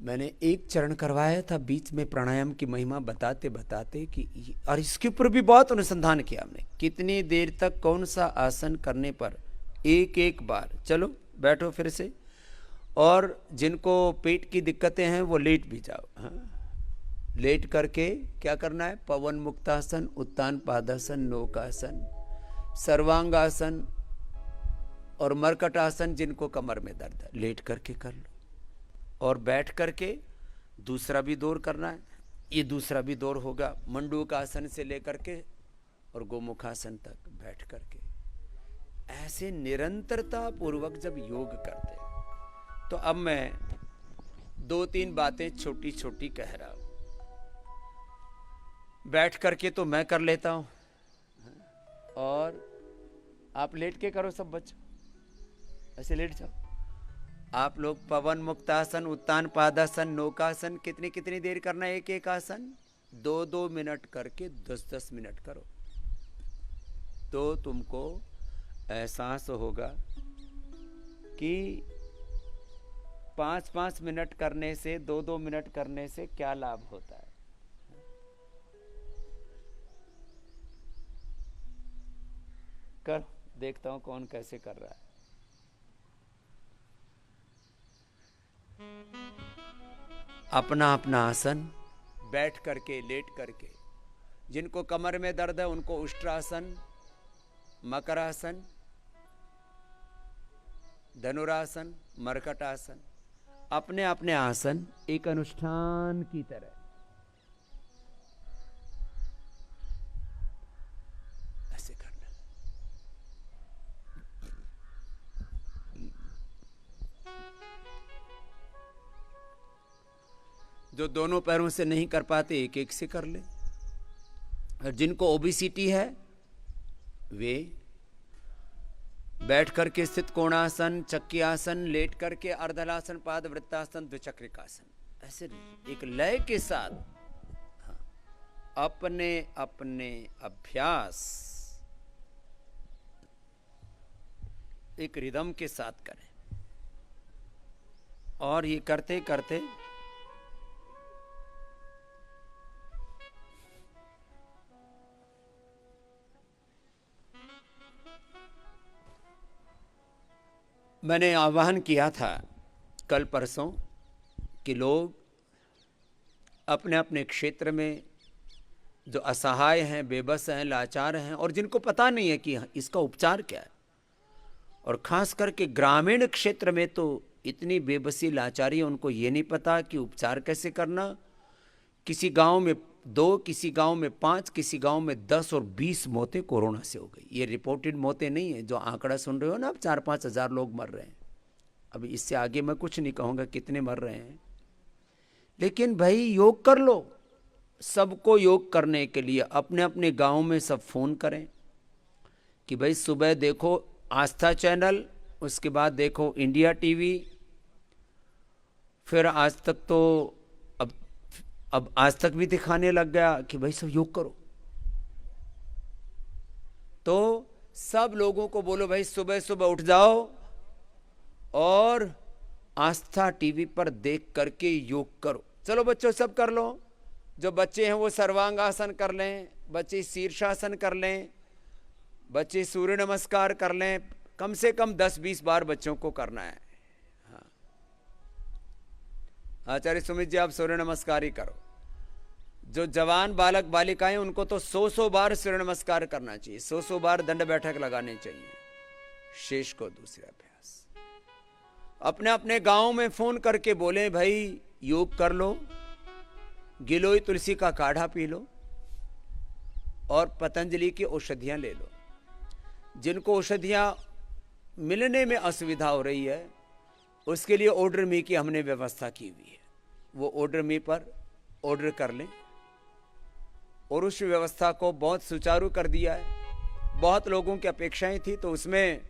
Speaker 1: मैंने एक चरण करवाया था बीच में, प्राणायाम की महिमा बताते बताते कि, और इसके ऊपर भी बहुत अनुसंधान किया हमने, कितनी देर तक कौन सा आसन करने पर, एक एक बार। चलो बैठो फिर से, और जिनको पेट की दिक्कतें हैं वो लेट भी जाओ। हाँ, लेट करके क्या करना है, पवन मुक्तासन, उत्तान पादासन, नौकासन, सर्वांगासन और मरकट आसन, जिनको कमर में दर्द है लेट करके कर लो। और बैठ करके दूसरा भी दौर करना है, ये दूसरा भी दौर होगा, मंडूक आसन से लेकर के और गोमुखासन तक बैठ करके। ऐसे निरंतरता पूर्वक जब योग करते हैं, तो अब मैं 2-3 बातें छोटी छोटी कह रहा हूं। बैठ करके तो मैं कर लेता हूं, और आप लेट के करो सब बच्चों, ऐसे लेट जाओ। आप लोग पवन मुक्तासन, उत्तान पादासन, नौकासन कितनी कितनी देर करना है, एक एक आसन 2-2 मिनट करके 10-10 मिनट करो, तो तुमको एहसास होगा कि 5-5 मिनट करने से, 2-2 मिनट करने से क्या लाभ होता है। कर देखता हूं कौन कैसे कर रहा है। अपना अपना आसन, बैठ करके, लेट करके। जिनको कमर में दर्द है उनको उष्ट्रासन, मकरासन, धनुरासन, मरकट आसन, अपने अपने आसन एक अनुष्ठान की तरह ऐसे करना। जो दोनों पैरों से नहीं कर पाते एक एक से कर ले। और जिनको ओबेसिटी है वे बैठ करके स्थित कोणासन, चक्की आसन, लेट करके अर्धलासन, पाद वृत्तासन, द्विचक्रिकासन, ऐसे एक लय के साथ अपने अपने अभ्यास एक रिदम के साथ करें। और ये करते करते मैंने आह्वान किया था कल परसों कि लोग अपने अपने क्षेत्र में जो असहाय हैं, बेबस हैं, लाचार हैं और जिनको पता नहीं है कि इसका उपचार क्या है, और खास करके ग्रामीण क्षेत्र में तो इतनी बेबसी लाचारी है, उनको ये नहीं पता कि उपचार कैसे करना। किसी गांव में 2, किसी गांव में 5, किसी गांव में 10 और 20 मौतें कोरोना से हो गई। ये रिपोर्टेड मौतें नहीं है, जो आंकड़ा सुन रहे हो ना, अब 4-5 हज़ार लोग मर रहे हैं। अभी इससे आगे मैं कुछ नहीं कहूँगा कितने मर रहे हैं, लेकिन भाई योग कर लो। सबको योग करने के लिए अपने अपने गांव में सब फोन करें कि भाई सुबह देखो आस्था चैनल, उसके बाद देखो इंडिया टीवी, फिर आज तक तो अब आज तक भी दिखाने लग गया कि भाई सब योग करो। तो सब लोगों को बोलो भाई सुबह सुबह उठ जाओ और आस्था टीवी पर देख करके योग करो। चलो बच्चों सब कर लो, जो बच्चे हैं वो सर्वांग आसन कर लें, बच्चे शीर्षासन कर लें, बच्चे सूर्य नमस्कार कर लें। कम से कम 10-20 बार बच्चों को करना है। हाँ, आचार्य सुमित जी आप सूर्य नमस्कार ही करो। जो जवान बालक बालिकाएं उनको तो 100 बार सूर्य नमस्कार करना चाहिए, 100 बार दंड बैठक लगाने चाहिए। शेष को दूसरा अभ्यास अपने अपने गांव में फोन करके बोले भाई योग कर लो, गिलोय तुलसी का काढ़ा पी लो और पतंजलि की औषधियां ले लो। जिनको औषधियां मिलने में असुविधा हो रही है उसके लिए ऑर्डर मी की हमने व्यवस्था की हुई है। वो ऑर्डर मी पर ऑर्डर कर लें और उस व्यवस्था को बहुत सुचारू कर दिया है। बहुत लोगों की अपेक्षाएं थी, तो उसमें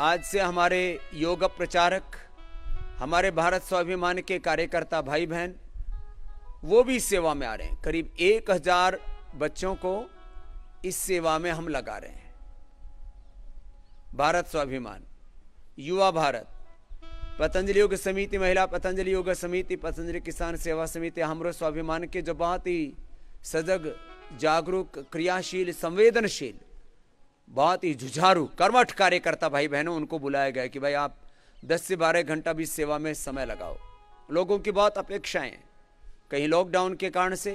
Speaker 1: आज से हमारे योग प्रचारक, हमारे भारत स्वाभिमान के कार्यकर्ता भाई बहन वो भी इस सेवा में आ रहे हैं। करीब 1000 बच्चों को इस सेवा में हम लगा रहे हैं। भारत स्वाभिमान, युवा भारत, पतंजलि योग समिति, महिला पतंजलि योग समिति, पतंजलि किसान सेवा समिति, हमरो स्वाभिमान के जो बहुत ही सजग, जागरूक, क्रियाशील, संवेदनशील, बहुत ही जुझारू, कर्मठ कार्यकर्ता भाई बहनों, उनको बुलाया गया कि भाई आप 10 से 12 घंटा भी सेवा में समय लगाओ। लोगों की बहुत अपेक्षाएं, कहीं लॉकडाउन के कारण से,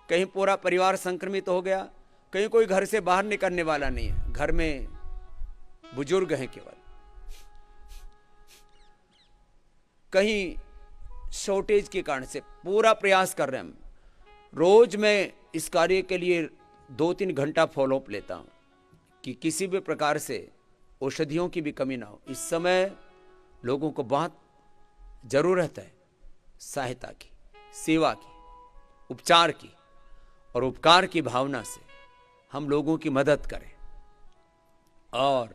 Speaker 1: कहीं पूरा परिवार संक्रमित हो गया, कहीं कोई घर से बाहर निकलने वाला नहीं है, घर में बुजुर्ग हैं केवल, कहीं शॉर्टेज के कारण से। पूरा प्रयास कर रहे हैं हम। रोज मैं इस कार्य के लिए 2-3 घंटा फॉलोअप लेता हूं कि किसी भी प्रकार से औषधियों की भी कमी ना हो। इस समय लोगों को बहुत जरूरत है सहायता की, सेवा की, उपचार की, और उपकार की भावना से हम लोगों की मदद करें। और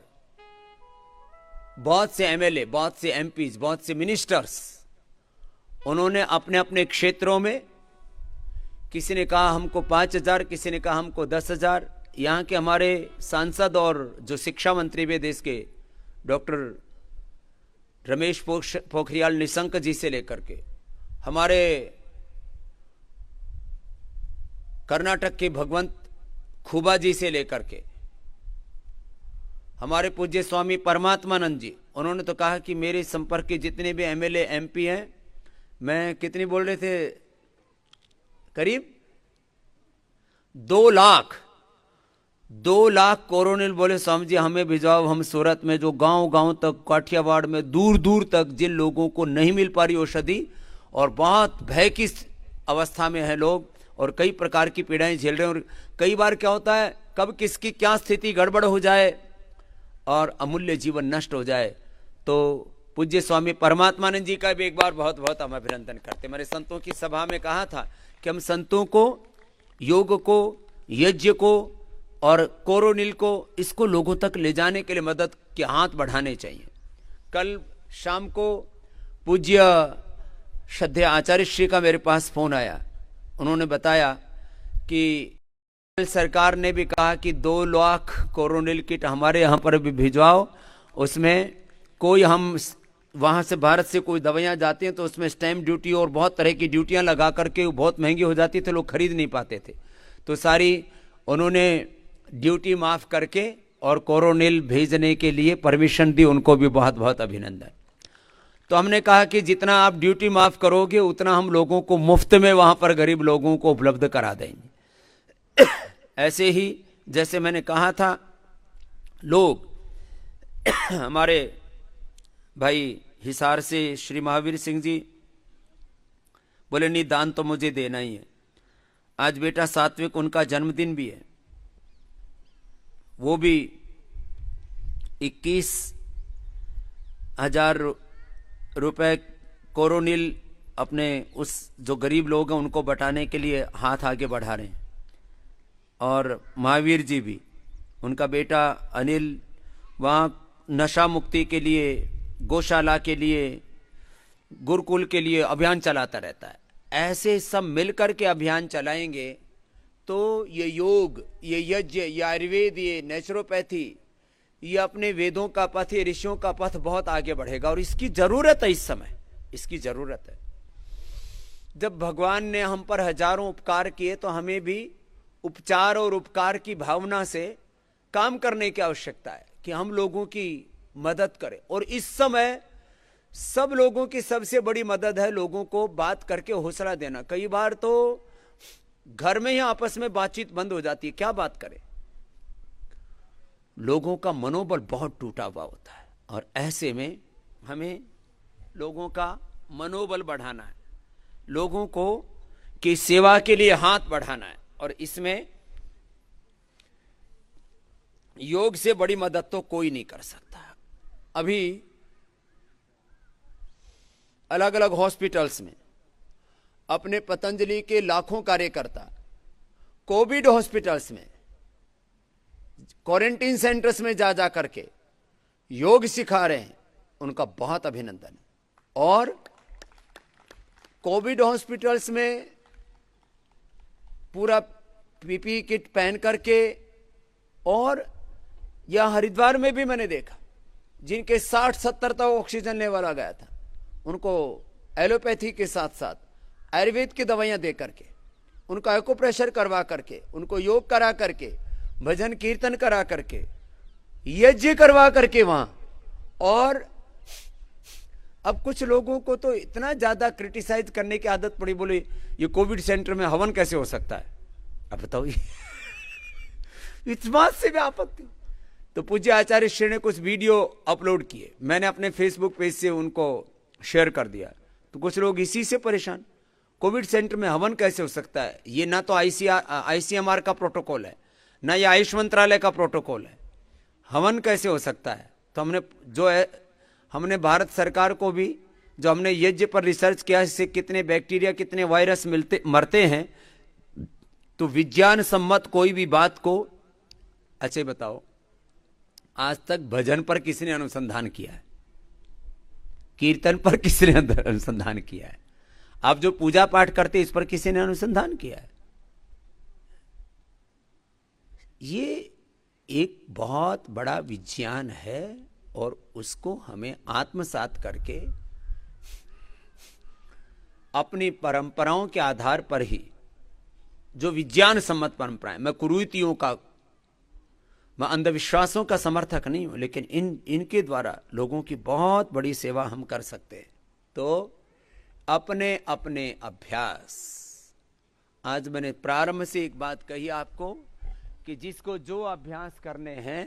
Speaker 1: बहुत से एमएलए, बहुत से एमपीज, बहुत से मिनिस्टर्स, उन्होंने अपने अपने क्षेत्रों में, किसी ने कहा हमको 5000, किसी ने कहा हमको 10,000। यहाँ के हमारे सांसद और जो शिक्षा मंत्री भी देश के डॉक्टर रमेश पोखरियाल निशंक जी से लेकर के हमारे कर्नाटक के भगवंत खुबा जी से लेकर के हमारे पूज्य स्वामी परमात्मानंद जी, उन्होंने तो कहा कि मेरे संपर्क के जितने भी एमएलए एमपी हैं, मैं कितनी बोल रहे थे, करीब 2 लाख कोरोनिल बोले स्वामी जी हमें भिजवाओ, हम सूरत में जो गांव गांव तक, काठियावाड़ में दूर दूर तक जिन लोगों को नहीं मिल पा रही औषधि और बहुत भय की अवस्था में है लोग और कई प्रकार की पीड़ाएं झेल रहे हैं, और कई बार क्या होता है कब किसकी क्या स्थिति गड़बड़ हो जाए और अमूल्य जीवन नष्ट हो जाए। तो पूज्य स्वामी परमात्मानंद जी का भी एक बार बहुत बहुत हम अभिनंदन करते। मैंने संतों की सभा में कहा था कि हम संतों को, योग को, यज्ञ को और कोरोनिल को, इसको लोगों तक ले जाने के लिए मदद के हाथ बढ़ाने चाहिए। कल शाम को पूज्य श्रद्धेय आचार्य श्री का मेरे पास फोन आया, उन्होंने बताया कि सरकार ने भी कहा कि 2 लाख कोरोनिल किट हमारे यहाँ पर भी भिजवाओ, उसमें कोई हम वहाँ से भारत से कोई दवाइयाँ जाती हैं तो उसमें स्टैम्प ड्यूटी और बहुत तरह की ड्यूटियाँ लगा करके वो बहुत महंगी हो जाती थे, लोग खरीद नहीं पाते थे, तो सारी उन्होंने ड्यूटी माफ़ करके और कोरोनिल भेजने के लिए परमिशन दी, उनको भी बहुत बहुत अभिनंदन। तो हमने कहा कि जितना आप ड्यूटी माफ़ करोगे उतना हम लोगों को मुफ्त में वहाँ पर गरीब लोगों को उपलब्ध करा देंगे। ऐसे ही जैसे मैंने कहा था, लोग हमारे भाई हिसार से श्री महावीर सिंह जी बोले नहीं दान तो मुझे देना ही है। आज बेटा सात्विक उनका जन्मदिन भी है, वो भी 21,000 रुपए कोरोनिल अपने उस जो गरीब लोग हैं उनको बटाने के लिए हाथ आगे बढ़ा रहे हैं। और महावीर जी भी, उनका बेटा अनिल वहाँ नशा मुक्ति के लिए, गौशाला के लिए, गुरुकुल के लिए अभियान चलाता रहता है। ऐसे सब मिलकर के अभियान चलाएंगे तो ये योग, ये यज्ञ, ये आयुर्वेद, ये नेचुरोपैथी, ये अपने वेदों का पथ, ये ऋषियों का पथ बहुत आगे बढ़ेगा और इसकी जरूरत है। इस समय इसकी जरूरत है। जब भगवान ने हम पर हजारों उपकार किए तो हमें भी उपचार और उपकार की भावना से काम करने की आवश्यकता है कि हम लोगों की मदद करें। और इस समय सब लोगों की सबसे बड़ी मदद है लोगों को बात करके हौसला देना। कई बार तो घर में ही आपस में बातचीत बंद हो जाती है, क्या बात करें। लोगों का मनोबल बहुत टूटा हुआ होता है और ऐसे में हमें लोगों का मनोबल बढ़ाना है, लोगों को की सेवा के लिए हाथ बढ़ाना है। और इसमें योग से बड़ी मदद तो कोई नहीं कर सकता। अभी अलग अलग हॉस्पिटल्स में अपने पतंजलि के लाखों कार्यकर्ता कोविड हॉस्पिटल्स में, क्वारंटीन सेंटर्स में जा करके योग सिखा रहे हैं, उनका बहुत अभिनंदन है। और कोविड हॉस्पिटल्स में पूरा पीपीई किट पहन करके, और यह हरिद्वार में भी मैंने देखा जिनके 60-70 तक ऑक्सीजन लेवल आ गया था, उनको एलोपैथी के साथ साथ आयुर्वेद की दवाइयां दे करके, उनका एक्यूप्रेशर करवा करके, उनको योग करा करके, भजन कीर्तन करा करके, यज्ञ करवा करके वहां। और अब कुछ लोगों को तो इतना ज्यादा क्रिटिसाइज करने की आदत पड़ी, बोले ये कोविड सेंटर में हवन कैसे हो सकता है। अब बताओ इस बात से भी आपत्ति। तो पूज्य आचार्य श्री ने कुछ वीडियो अपलोड किए, मैंने अपने फेसबुक पेज से उनको शेयर कर दिया। तो कुछ लोग इसी से परेशान, कोविड सेंटर में हवन कैसे हो सकता है, ये ना तो आईसीएमआर का प्रोटोकॉल है, ना ये आयुष मंत्रालय का प्रोटोकॉल है, हवन कैसे हो सकता है। तो हमने भारत सरकार को भी, जो हमने यज्ञ पर रिसर्च किया, इससे कितने बैक्टीरिया, कितने वायरस मरते हैं, तो विज्ञान सम्मत कोई भी बात को, अच्छे बताओ आज तक भजन पर किसने अनुसंधान किया है, कीर्तन पर किसने अनुसंधान किया है, आप जो पूजा पाठ करते इस पर किसी ने अनुसंधान किया है। ये एक बहुत बड़ा विज्ञान है और उसको हमें आत्मसात करके अपनी परंपराओं के आधार पर ही, जो विज्ञान सम्मत परंपराएं, मैं कुरीतियों का, मैं अंधविश्वासों का समर्थक नहीं हूं, लेकिन इनके द्वारा लोगों की बहुत बड़ी सेवा हम कर सकते हैं। तो अपने अपने अभ्यास, आज मैंने प्रारंभ से एक बात कही आपको कि जिसको जो अभ्यास करने हैं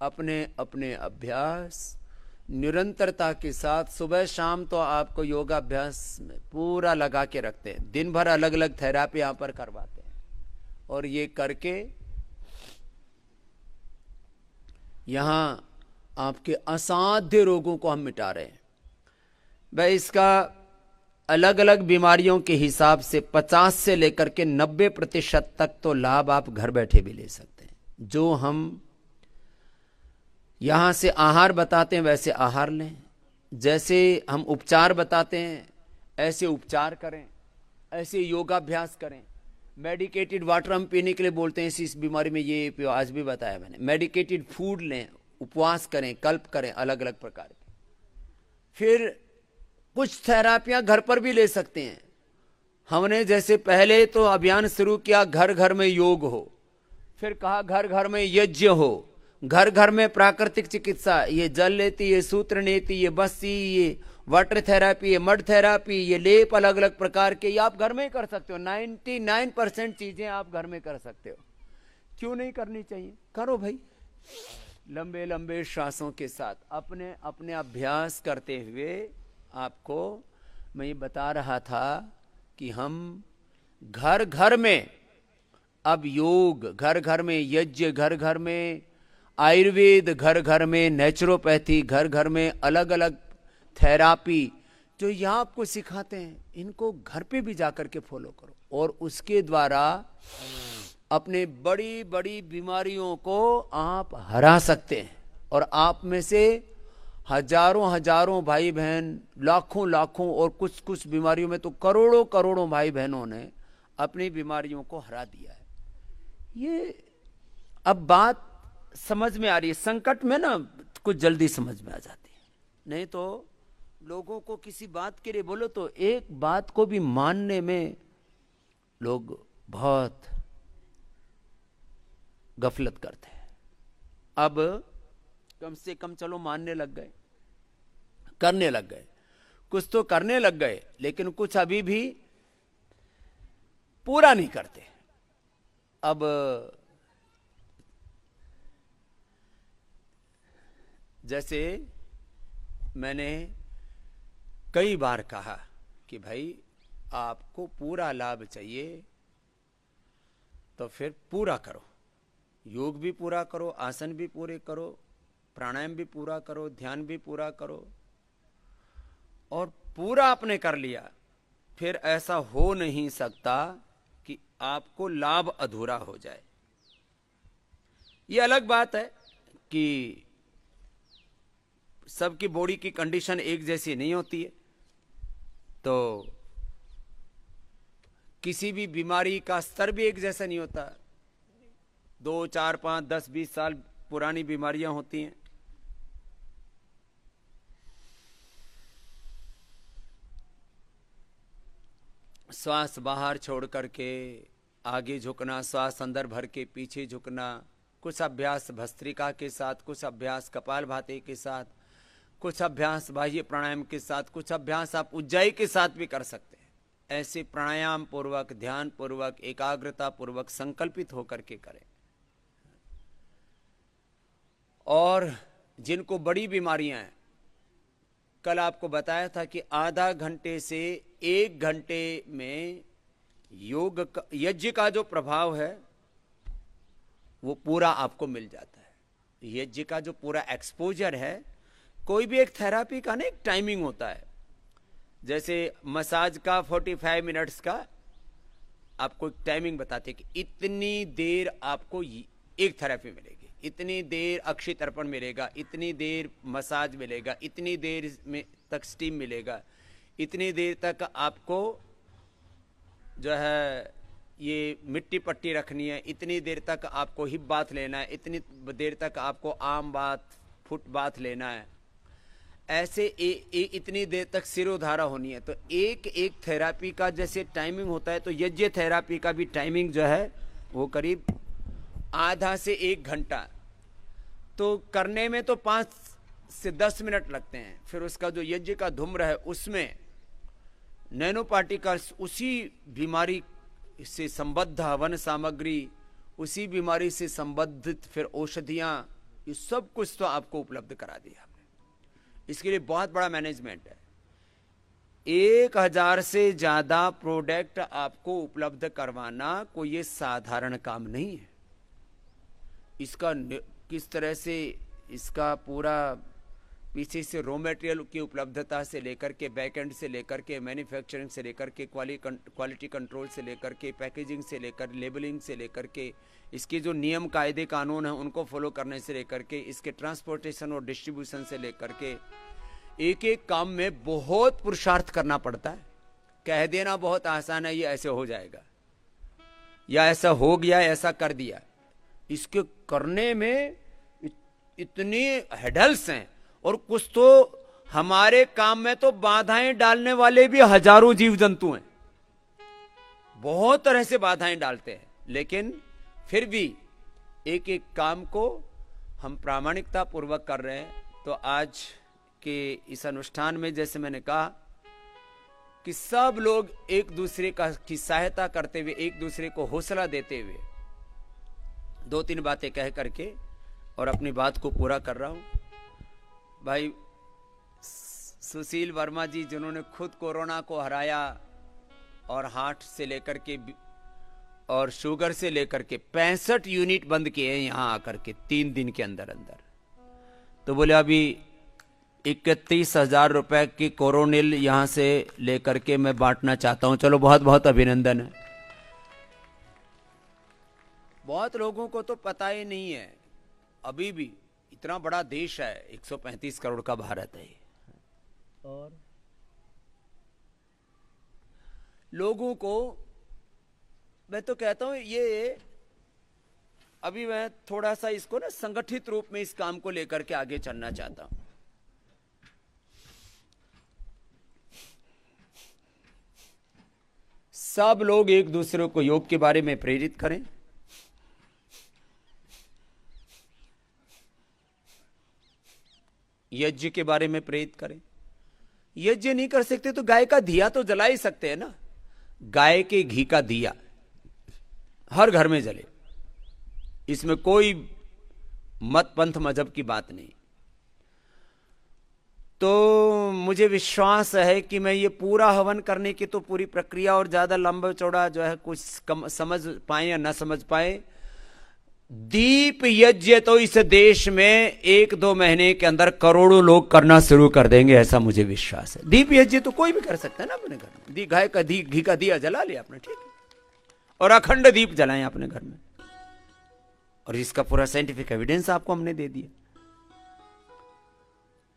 Speaker 1: अपने अपने अभ्यास निरंतरता के साथ सुबह शाम तो आपको योगाभ्यास में पूरा लगा के रखते हैं। दिन भर अलग अलग थेरापी यहां पर करवाते हैं और ये करके यहां आपके असाध्य रोगों को हम मिटा रहे हैं। भाई इसका अलग अलग बीमारियों के हिसाब से 50 से लेकर के 90% तक तो लाभ आप घर बैठे भी ले सकते हैं। जो हम यहां से आहार बताते हैं वैसे आहार लें, जैसे हम उपचार बताते हैं ऐसे उपचार करें, ऐसे योगाभ्यास करें। मेडिकेटेड वाटर हम पीने के लिए बोलते हैं, इस बीमारी में ये पियो, आज भी बताया मैंने। मेडिकेटेड फूड लें, उपवास करें, कल्प करें, अलग अलग प्रकार के। फिर कुछ थेरापियां घर पर भी ले सकते हैं। हमने जैसे पहले तो अभियान शुरू किया घर घर में योग हो, फिर कहा घर घर में यज्ञ हो, घर घर में प्राकृतिक चिकित्सा, ये जल लेती, ये सूत्र नीति, ये बस्सी, ये वाटर थेरापी, ये मड थेरापी, ये लेप, अलग अलग प्रकार के, ये आप घर में ही कर सकते हो। 99% चीजें आप घर में कर सकते हो। क्यों नहीं करनी चाहिए? करो भाई। लंबे लंबे श्वासों के साथ अपने अपने अभ्यास करते हुए आपको मैं ये बता रहा था कि हम घर घर में अब योग, घर घर में यज्ञ, घर घर में आयुर्वेद, घर घर में नेचुरोपैथी, घर घर में अलग अलग थेरापी जो यहाँ आपको सिखाते हैं, इनको घर पे भी जाकर के फॉलो करो और उसके द्वारा अपने बड़ी बड़ी बीमारियों को आप हरा सकते हैं। और आप में से हजारों हजारों भाई बहन, लाखों लाखों और कुछ कुछ बीमारियों में तो करोड़ों करोड़ों भाई बहनों ने अपनी बीमारियों को हरा दिया है। ये अब बात समझ में आ रही है। संकट में ना कुछ जल्दी समझ में आ जाती है, नहीं तो लोगों को किसी बात के लिए बोलो तो एक बात को भी मानने में लोग बहुत गफलत करते हैं। अब कम से कम चलो मानने लग गए, करने लग गए, कुछ तो करने लग गए, लेकिन कुछ अभी भी पूरा नहीं करते। अब जैसे मैंने कई बार कहा कि भाई आपको पूरा लाभ चाहिए तो फिर पूरा करो, योग भी पूरा करो, आसन भी पूरे करो, प्राणायाम भी पूरा करो, ध्यान भी पूरा करो। और पूरा आपने कर लिया, फिर ऐसा हो नहीं सकता कि आपको लाभ अधूरा हो जाए। ये अलग बात है कि सबकी बॉडी की कंडीशन एक जैसी नहीं होती है, तो किसी भी बीमारी का स्तर भी एक जैसा नहीं होता। 2, 4, 5, 10, 20 साल पुरानी बीमारियां होती हैं। श्वास बाहर छोड़ करके आगे झुकना, श्वास अंदर भर के पीछे झुकना, कुछ अभ्यास भस्त्रिका के साथ, कुछ अभ्यास कपालभाति के साथ, कुछ अभ्यास बाह्य प्राणायाम के साथ, कुछ अभ्यास आप उज्जाई के साथ भी कर सकते हैं। ऐसे प्राणायाम पूर्वक, ध्यान पूर्वक, एकाग्रता पूर्वक संकल्पित होकर के करें। और जिनको बड़ी बीमारियां हैं, कल आपको बताया था कि आधा घंटे से 1 घंटे में योग यज्ञ का जो प्रभाव है वो पूरा आपको मिल जाता है। यज्ञ का जो पूरा एक्सपोजर है, कोई भी एक थेरापी का ना एक टाइमिंग होता है। जैसे मसाज का 45 मिनट्स का आपको एक टाइमिंग बताते हैं कि इतनी देर आपको एक थेरापी मिलेगी, इतनी देर अक्षय तर्पण मिलेगा, इतनी देर मसाज मिलेगा, इतनी देर में तक स्टीम मिलेगा, इतनी देर तक आपको जो है ये मिट्टी पट्टी रखनी है, इतनी देर तक आपको हिप बाथ लेना है, इतनी देर तक आपको आर्म बाथ, फुट बाथ लेना है, ऐसे इतनी देर तक सिरोधारा होनी है। तो एक एक थेरापी का जैसे टाइमिंग होता है, तो यज्ञ थेरापी का भी टाइमिंग जो है वो करीब आधा से 1 घंटा। तो करने में तो 5 से 10 मिनट लगते हैं। फिर उसका जो यज्ञ का धूम्र है उसमें नैनो पार्टिकल्स उसी बीमारी से संबद्ध हवन सामग्री, उसी बीमारी से संबंधित फिर औषधियां, ये सब कुछ तो आपको उपलब्ध करा दिया हमने। इसके लिए बहुत बड़ा मैनेजमेंट है। 1000 से ज्यादा प्रोडक्ट आपको उपलब्ध करवाना कोई ये साधारण काम नहीं है। इसका किस तरह से इसका पूरा पीछे से रॉ मटेरियल की उपलब्धता से लेकर के बैकएंड से लेकर के मैन्युफैक्चरिंग से लेकर के क्वालिटी कंट्रोल से लेकर के पैकेजिंग से लेकर लेबलिंग से लेकर के इसके जो नियम कायदे कानून हैं उनको फॉलो करने से लेकर के इसके ट्रांसपोर्टेशन और डिस्ट्रीब्यूशन से लेकर के एक एक काम में बहुत पुरुषार्थ करना पड़ता है। कह देना बहुत आसान है, ये ऐसे हो जाएगा या ऐसा हो गया, ऐसा कर दिया। इसके करने में इतनी हेडल्स हैं, और कुछ तो हमारे काम में तो बाधाएं डालने वाले भी हजारों जीव जंतु हैं, बहुत तरह से बाधाएं डालते हैं, लेकिन फिर भी एक एक काम को हम प्रामाणिकता पूर्वक कर रहे हैं। तो आज के इस अनुष्ठान में जैसे मैंने कहा कि सब लोग एक दूसरे की सहायता करते हुए, एक दूसरे को हौसला देते हुए 2-3 बातें कह करके और अपनी बात को पूरा कर रहा हूं। भाई सुशील वर्मा जी, जिन्होंने खुद कोरोना को हराया और हार्ट से लेकर के और शुगर से लेकर के 65 यूनिट बंद किए हैं यहां आकर के 3 दिन के अंदर अंदर, तो बोले अभी 31,000 रुपए की कोरोनिल यहां से लेकर के मैं बांटना चाहता हूं। चलो बहुत बहुत अभिनंदन है। बहुत लोगों को तो पता ही नहीं है, अभी भी इतना बड़ा देश है, 135 करोड़ का भारत है, और लोगों को मैं तो कहता हूं ये अभी मैं थोड़ा सा इसको ना संगठित रूप में इस काम को लेकर के आगे चलना चाहता हूं। सब लोग एक दूसरे को योग के बारे में प्रेरित करें, यज्ञ के बारे में प्रेरित करें। यज्ञ नहीं कर सकते तो गाय का दिया तो जला ही सकते हैं ना। गाय के घी का दिया हर घर में जले, इसमें कोई मत पंथ मजहब की बात नहीं। तो मुझे विश्वास है कि मैं ये पूरा हवन करने की तो पूरी प्रक्रिया और ज्यादा लंबा चौड़ा जो है कुछ कम समझ पाए या ना समझ पाए, दीप यज्ञ तो इस देश में 1-2 महीने के अंदर करोड़ों लोग करना शुरू कर देंगे, ऐसा मुझे विश्वास है। दीप यज्ञ तो कोई भी कर सकता है ना अपने घर में। गाय का घी का दिया जला लिया आपने, ठीक है, और अखंड दीप जलाएं अपने घर में, और इसका पूरा साइंटिफिक एविडेंस आपको हमने दे दिया।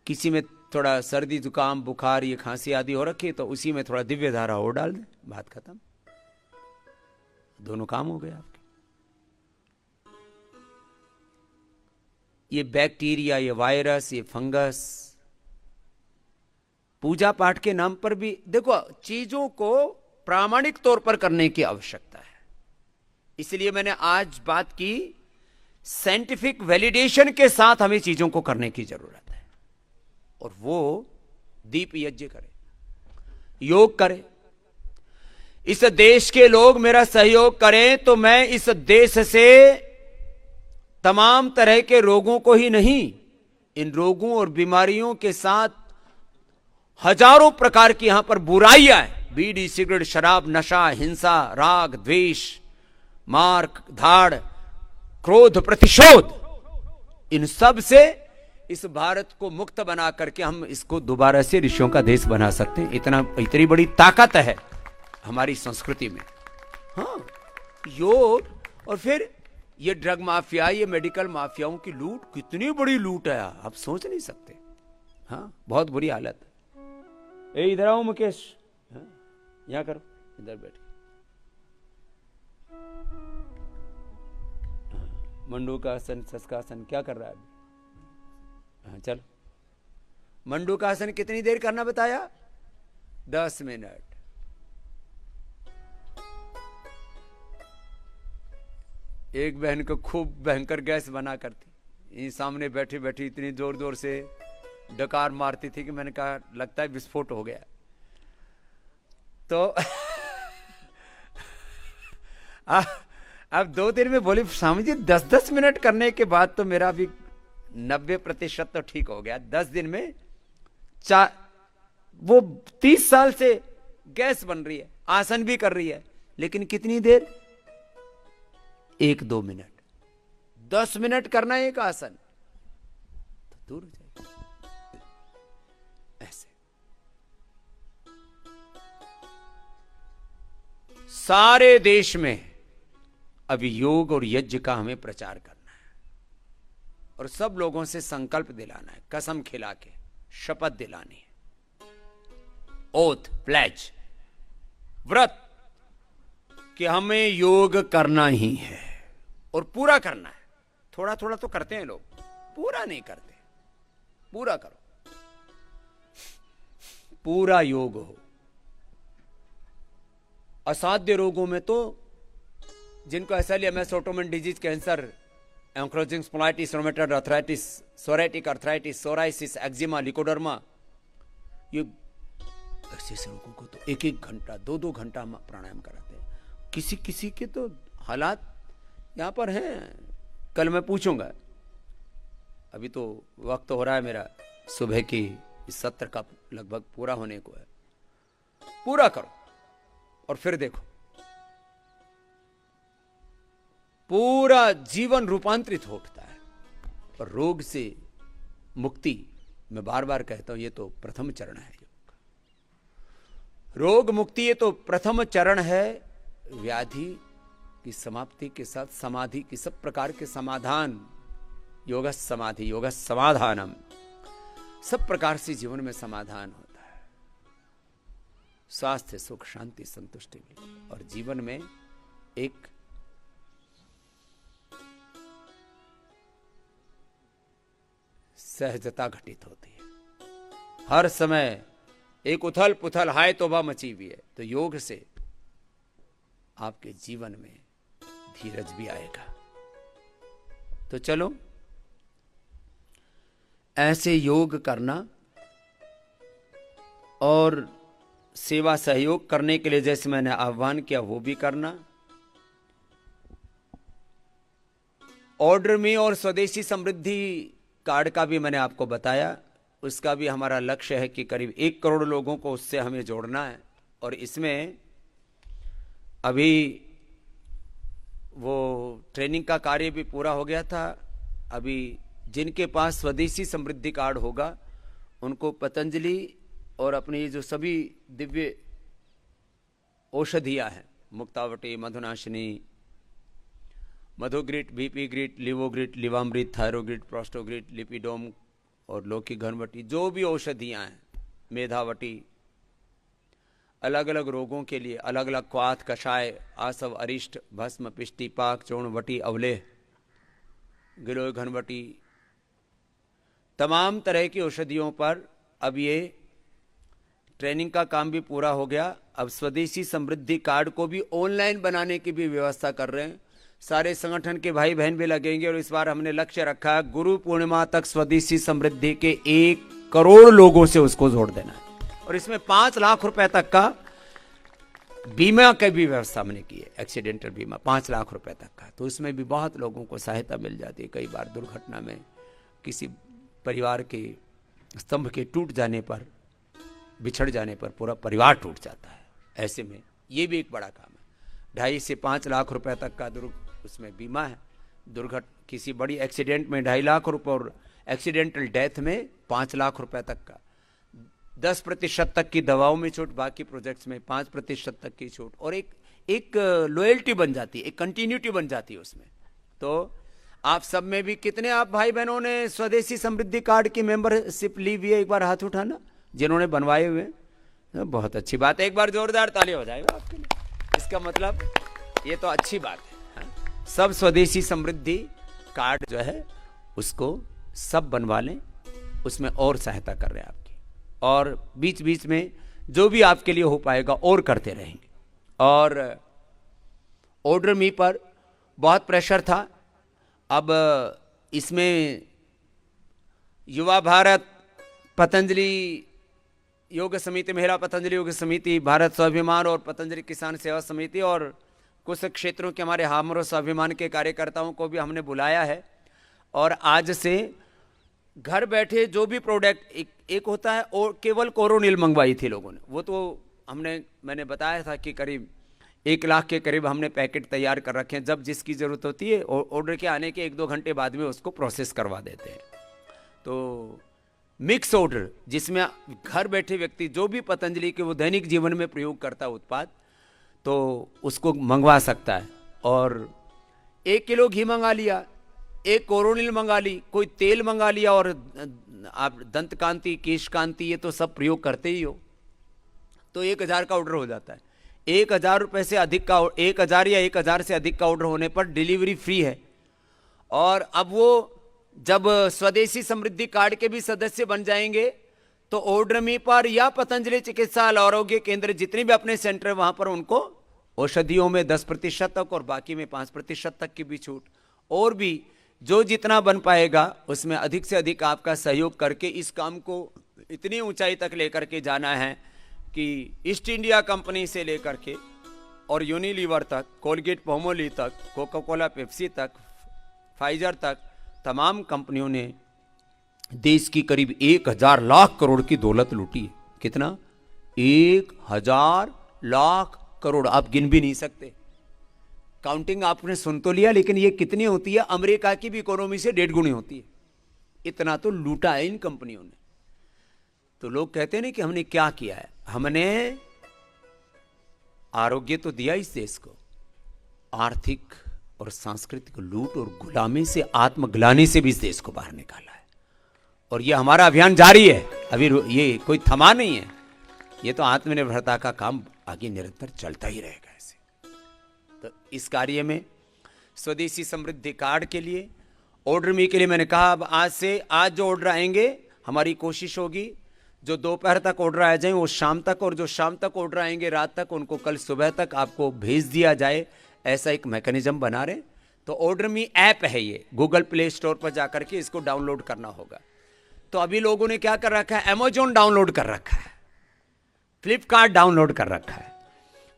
Speaker 1: किसी में थोड़ा सर्दी जुकाम बुखार ये खांसी आदि हो रखी तो उसी में थोड़ा दिव्य धारा और डाल दें, बात खत्म, दोनों काम हो गए आपके। ये बैक्टीरिया, ये वायरस, ये फंगस, पूजा पाठ के नाम पर भी देखो चीजों को प्रामाणिक तौर पर करने की आवश्यकता है। इसलिए मैंने आज बात की साइंटिफिक वैलिडेशन के साथ हमें चीजों को करने की जरूरत है, और वो दीप यज्ञ करे, योग करे। इस देश के लोग मेरा सहयोग करें तो मैं इस देश से तमाम तरह के रोगों को ही नहीं, इन रोगों और बीमारियों के साथ हजारों प्रकार की यहां पर बुराइयां हैं, बीड़ी सिगरेट शराब नशा हिंसा राग द्वेष मार धाड़ क्रोध प्रतिशोध, इन सब से इस भारत को मुक्त बना करके हम इसको दोबारा से ऋषियों का देश बना सकते हैं। इतनी बड़ी ताकत है हमारी संस्कृति में। हाँ, योग। और फिर ये ड्रग माफिया, ये मेडिकल माफियाओं की लूट, कितनी बड़ी लूट है आप सोच नहीं सकते। हाँ, बहुत बुरी हालत है। इधर आओ मुकेश, हाँ, यहां करो, इधर बैठ। मंडूकासन शस्कासन क्या कर रहा है अभी? हाँ, चलो। मंडूकासन कितनी देर करना बताया? 10 मिनट। एक बहन को खूब भयंकर गैस बना करती, ये सामने बैठी बैठी इतनी जोर जोर से डकार मारती थी कि मैंने कहा लगता है विस्फोट हो गया। तो अब 2 दिन में बोले स्वामी जी 10-10 मिनट करने के बाद तो मेरा भी 90% तो ठीक हो गया। 10 दिन में वो 30 साल से गैस बन रही है, आसन भी कर रही है, लेकिन कितनी देर? 1-2 मिनट। 10 मिनट करना एक आसन तो दूर हो जाएगा। ऐसे सारे देश में अभी योग और यज्ञ का हमें प्रचार करना है और सब लोगों से संकल्प दिलाना है, कसम खिला के शपथ दिलानी है, ओथ, प्लेज, व्रत कि हमें योग करना ही है और पूरा करना है। थोड़ा थोड़ा तो करते हैं लोग, पूरा नहीं करते। पूरा करो, पूरा योग हो। असाध्य रोगों में तो जिनको SLMS, autoimmune disease, cancer, ankylosing spondylitis, rheumatoid arthritis, psoriatic arthritis, psoriasis, eczema, leucoderma, ये ऐसे लोगों को तो 1-1 घंटा 2-2 घंटा हम प्राणायाम कराते हैं। किसी किसी के तो हालात यहां पर हैं, कल मैं पूछूंगा। अभी तो वक्त हो रहा है मेरा सुबह की इस सत्र का लगभग पूरा होने को है। पूरा करो और फिर देखो पूरा जीवन रूपांतरित हो उठता है। और रोग से मुक्ति, मैं बार बार कहता हूं, ये तो प्रथम चरण है। रोग मुक्ति ये तो प्रथम चरण है। व्याधि की समाप्ति के साथ समाधि की सब प्रकार के समाधान, योग समाधि, योग समाधानम, सब प्रकार से जीवन में समाधान होता है। स्वास्थ्य, सुख, शांति, संतुष्टि मिलती है और जीवन में एक सहजता घटित होती है। हर समय एक उथल पुथल हाय तौबा मची हुई है, तो योग से आपके जीवन में धीरज भी आएगा। तो चलो ऐसे योग करना और सेवा सहयोग करने के लिए जैसे मैंने आह्वान किया वो भी करना। ऑर्डर में और स्वदेशी समृद्धि कार्ड का भी मैंने आपको बताया, उसका भी हमारा लक्ष्य है कि करीब 1 करोड़ लोगों को उससे हमें जोड़ना है। और इसमें अभी वो ट्रेनिंग का कार्य भी पूरा हो गया था। अभी जिनके पास स्वदेशी समृद्धि कार्ड होगा उनको पतंजलि और अपनी जो सभी दिव्य औषधियां हैं, Muktavati, Madhunashini, मधुग्रिट, BP grit, Livogrit, Livamrit, Thyrogrit, प्रोस्टोग्रिट, Lipidom और लौकी घनवटी, जो भी औषधियां हैं, मेधावटी, अलग अलग रोगों के लिए अलग अलग क्वाथ, कषाय, आसव, अरिष्ट, भस्म, पिष्टि, पाक, चूर्ण, अवलेह, गिलोय घनवटी, तमाम तरह की औषधियों पर अब ये ट्रेनिंग का काम भी पूरा हो गया। अब स्वदेशी समृद्धि कार्ड को भी ऑनलाइन बनाने की भी व्यवस्था कर रहे हैं। सारे संगठन के भाई बहन भी लगेंगे और इस बार हमने लक्ष्य रखा है गुरु पूर्णिमा तक स्वदेशी समृद्धि के 1 करोड़ लोगों से उसको जोड़ देना है। और इसमें 5 लाख रुपए तक का बीमा की भी व्यवस्था हमने की है, एक्सीडेंटल बीमा 5 लाख रुपए तक का। तो उसमें भी बहुत लोगों को सहायता मिल जाती है। कई बार दुर्घटना में किसी परिवार के स्तंभ के टूट जाने पर, बिछड़ जाने पर पूरा परिवार टूट जाता है। ऐसे में ये भी एक बड़ा काम है। 2.5 से 5 लाख रुपए तक का उसमें बीमा है। किसी बड़ी एक्सीडेंट में 2.5 लाख रुपए और एक्सीडेंटल डेथ में 5 लाख रुपए तक का, 10% तक की दवाओं में छूट, बाकी प्रोजेक्ट्स में 5% तक की छूट। और एक लॉयल्टी बन जाती है, एक कंटिन्यूटी बन जाती है उसमें। तो आप सब में भी कितने आप भाई बहनों ने स्वदेशी समृद्धि कार्ड की मेंबरशिप ली हुई है? एक बार हाथ उठाना जिन्होंने बनवाए हुए। बहुत अच्छी बात है, एक बार जोरदार ताली हो जाएगा आपके लिए। इसका मतलब ये तो अच्छी बात है। सब स्वदेशी समृद्धि कार्ड जो है उसको सब बनवा लें, उसमें और सहायता कर रहे हैं आपकी। और बीच बीच में जो भी आपके लिए हो पाएगा और करते रहेंगे। और ऑर्डर मी पर बहुत प्रेशर था। अब इसमें युवा भारत, पतंजलि योग समिति, महिला पतंजलि योग समिति, भारत स्वाभिमान और पतंजलि किसान सेवा समिति और कुछ क्षेत्रों के हमारे हमर और स्वाभिमान के कार्यकर्ताओं को भी हमने बुलाया है, और आज से घर बैठे जो भी प्रोडक्ट एक होता है, और केवल कोरोनिल मंगवाई थी लोगों ने, वो तो मैंने बताया था कि करीब 1 लाख के करीब हमने पैकेट तैयार कर रखे हैं। जब जिसकी ज़रूरत होती है ऑर्डर के आने के 1-2 घंटे बाद में उसको प्रोसेस करवा देते हैं। तो मिक्स ऑर्डर, जिसमें घर बैठे व्यक्ति जो भी पतंजलि के वो दैनिक जीवन में प्रयोग करता है उत्पाद, तो उसको मंगवा सकता है। और 1 किलो घी मंगा लिया, 1 कोरोनिल मंगा ली, कोई तेल मंगा लिया, और आप दंत कांति, केश कांति, ये तो सब प्रयोग करते ही हो, तो 1000 का ऑर्डर हो जाता है। 1000 रुपये से अधिक का, 1000 या 1000 से अधिक का ऑर्डर होने पर डिलीवरी फ्री है। और अब वो जब स्वदेशी समृद्धि कार्ड के भी सदस्य बन जाएंगे तो ऑर्डर मी पर या पतंजलि चिकित्सालय आरोग्य केंद्र जितने भी अपने सेंटर, वहां पर उनको औषधियों में 10% तक और बाकी में 5% तक की भी छूट, और भी जो जितना बन पाएगा उसमें अधिक से अधिक आपका सहयोग करके इस काम को इतनी ऊंचाई तक लेकर के जाना है कि ईस्ट इंडिया कंपनी से लेकर के और यूनिलीवर तक, कोलगेट पोमोली तक, कोका कोला पेप्सी तक, फाइजर तक, तमाम कंपनियों ने देश की करीब 1000 लाख करोड़ की दौलत लूटी है। कितना? 1000 लाख करोड़, आप गिन भी नहीं सकते। काउंटिंग आपने सुन तो लिया, लेकिन ये कितनी होती है? अमेरिका की भी इकोनॉमी से 1.5 गुनी होती है। इतना तो लूटा है इन कंपनियों ने। तो लोग कहते हैं ना कि हमने क्या किया है। हमने आरोग्य तो दिया इस देश को, आर्थिक और सांस्कृतिक लूट और गुलामी से, आत्मग्लानि से भी इस देश को बाहर निकाला है। और ये हमारा अभियान जारी है, अभी ये कोई थमा नहीं है। ये तो आत्मनिर्भरता का काम आगे निरंतर चलता ही रहेगा ऐसे। तो इस कार्य में स्वदेशी समृद्धि कार्ड के लिए, ऑर्डर मी के लिए मैंने कहा अब आज जो ऑर्डर आएंगे, हमारी कोशिश होगी जो दोपहर तक ऑर्डर आ जाए वो शाम तक, और जो शाम तक ऑर्डर आएंगे रात तक, उनको कल सुबह तक आपको भेज दिया जाए, ऐसा एक मैकेनिज्म बना रहे। तो ऑर्डर मी ऐप है, ये गूगल प्ले स्टोर पर जाकर के इसको डाउनलोड करना होगा। तो अभी लोगों ने क्या कर रखा है, अमेजोन डाउनलोड कर रखा है, फ्लिपकार्ट डाउनलोड कर रखा है।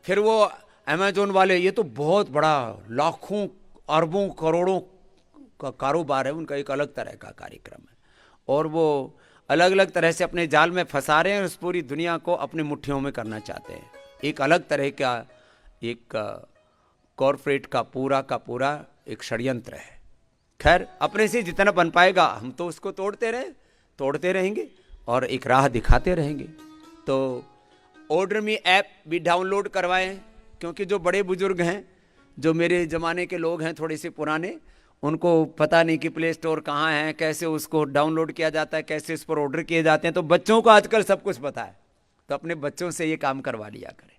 Speaker 1: फिर वो अमेजोन वाले, ये तो बहुत बड़ा लाखों अरबों करोड़ों का कारोबार है, उनका एक अलग तरह का कार्यक्रम है, और वो अलग अलग तरह से अपने जाल में फंसा रहे हैं और उस पूरी दुनिया को अपनी मुट्ठियों में करना चाहते हैं। एक अलग तरह का एक कॉरपोरेट का पूरा एक षड्यंत्र है। खैर, अपने से जितना बन पाएगा हम तो उसको तोड़ते रहेंगे और एक राह दिखाते रहेंगे। तो ऑर्डर मी ऐप भी डाउनलोड करवाएं, क्योंकि जो बड़े बुजुर्ग हैं, जो मेरे ज़माने के लोग हैं थोड़े से पुराने, उनको पता नहीं कि प्ले स्टोर कहाँ है, कैसे उसको डाउनलोड किया जाता है, कैसे उस पर ऑर्डर किए जाते हैं। तो बच्चों को आजकल सब कुछ पता है, तो अपने बच्चों से ये काम करवा लिया करें।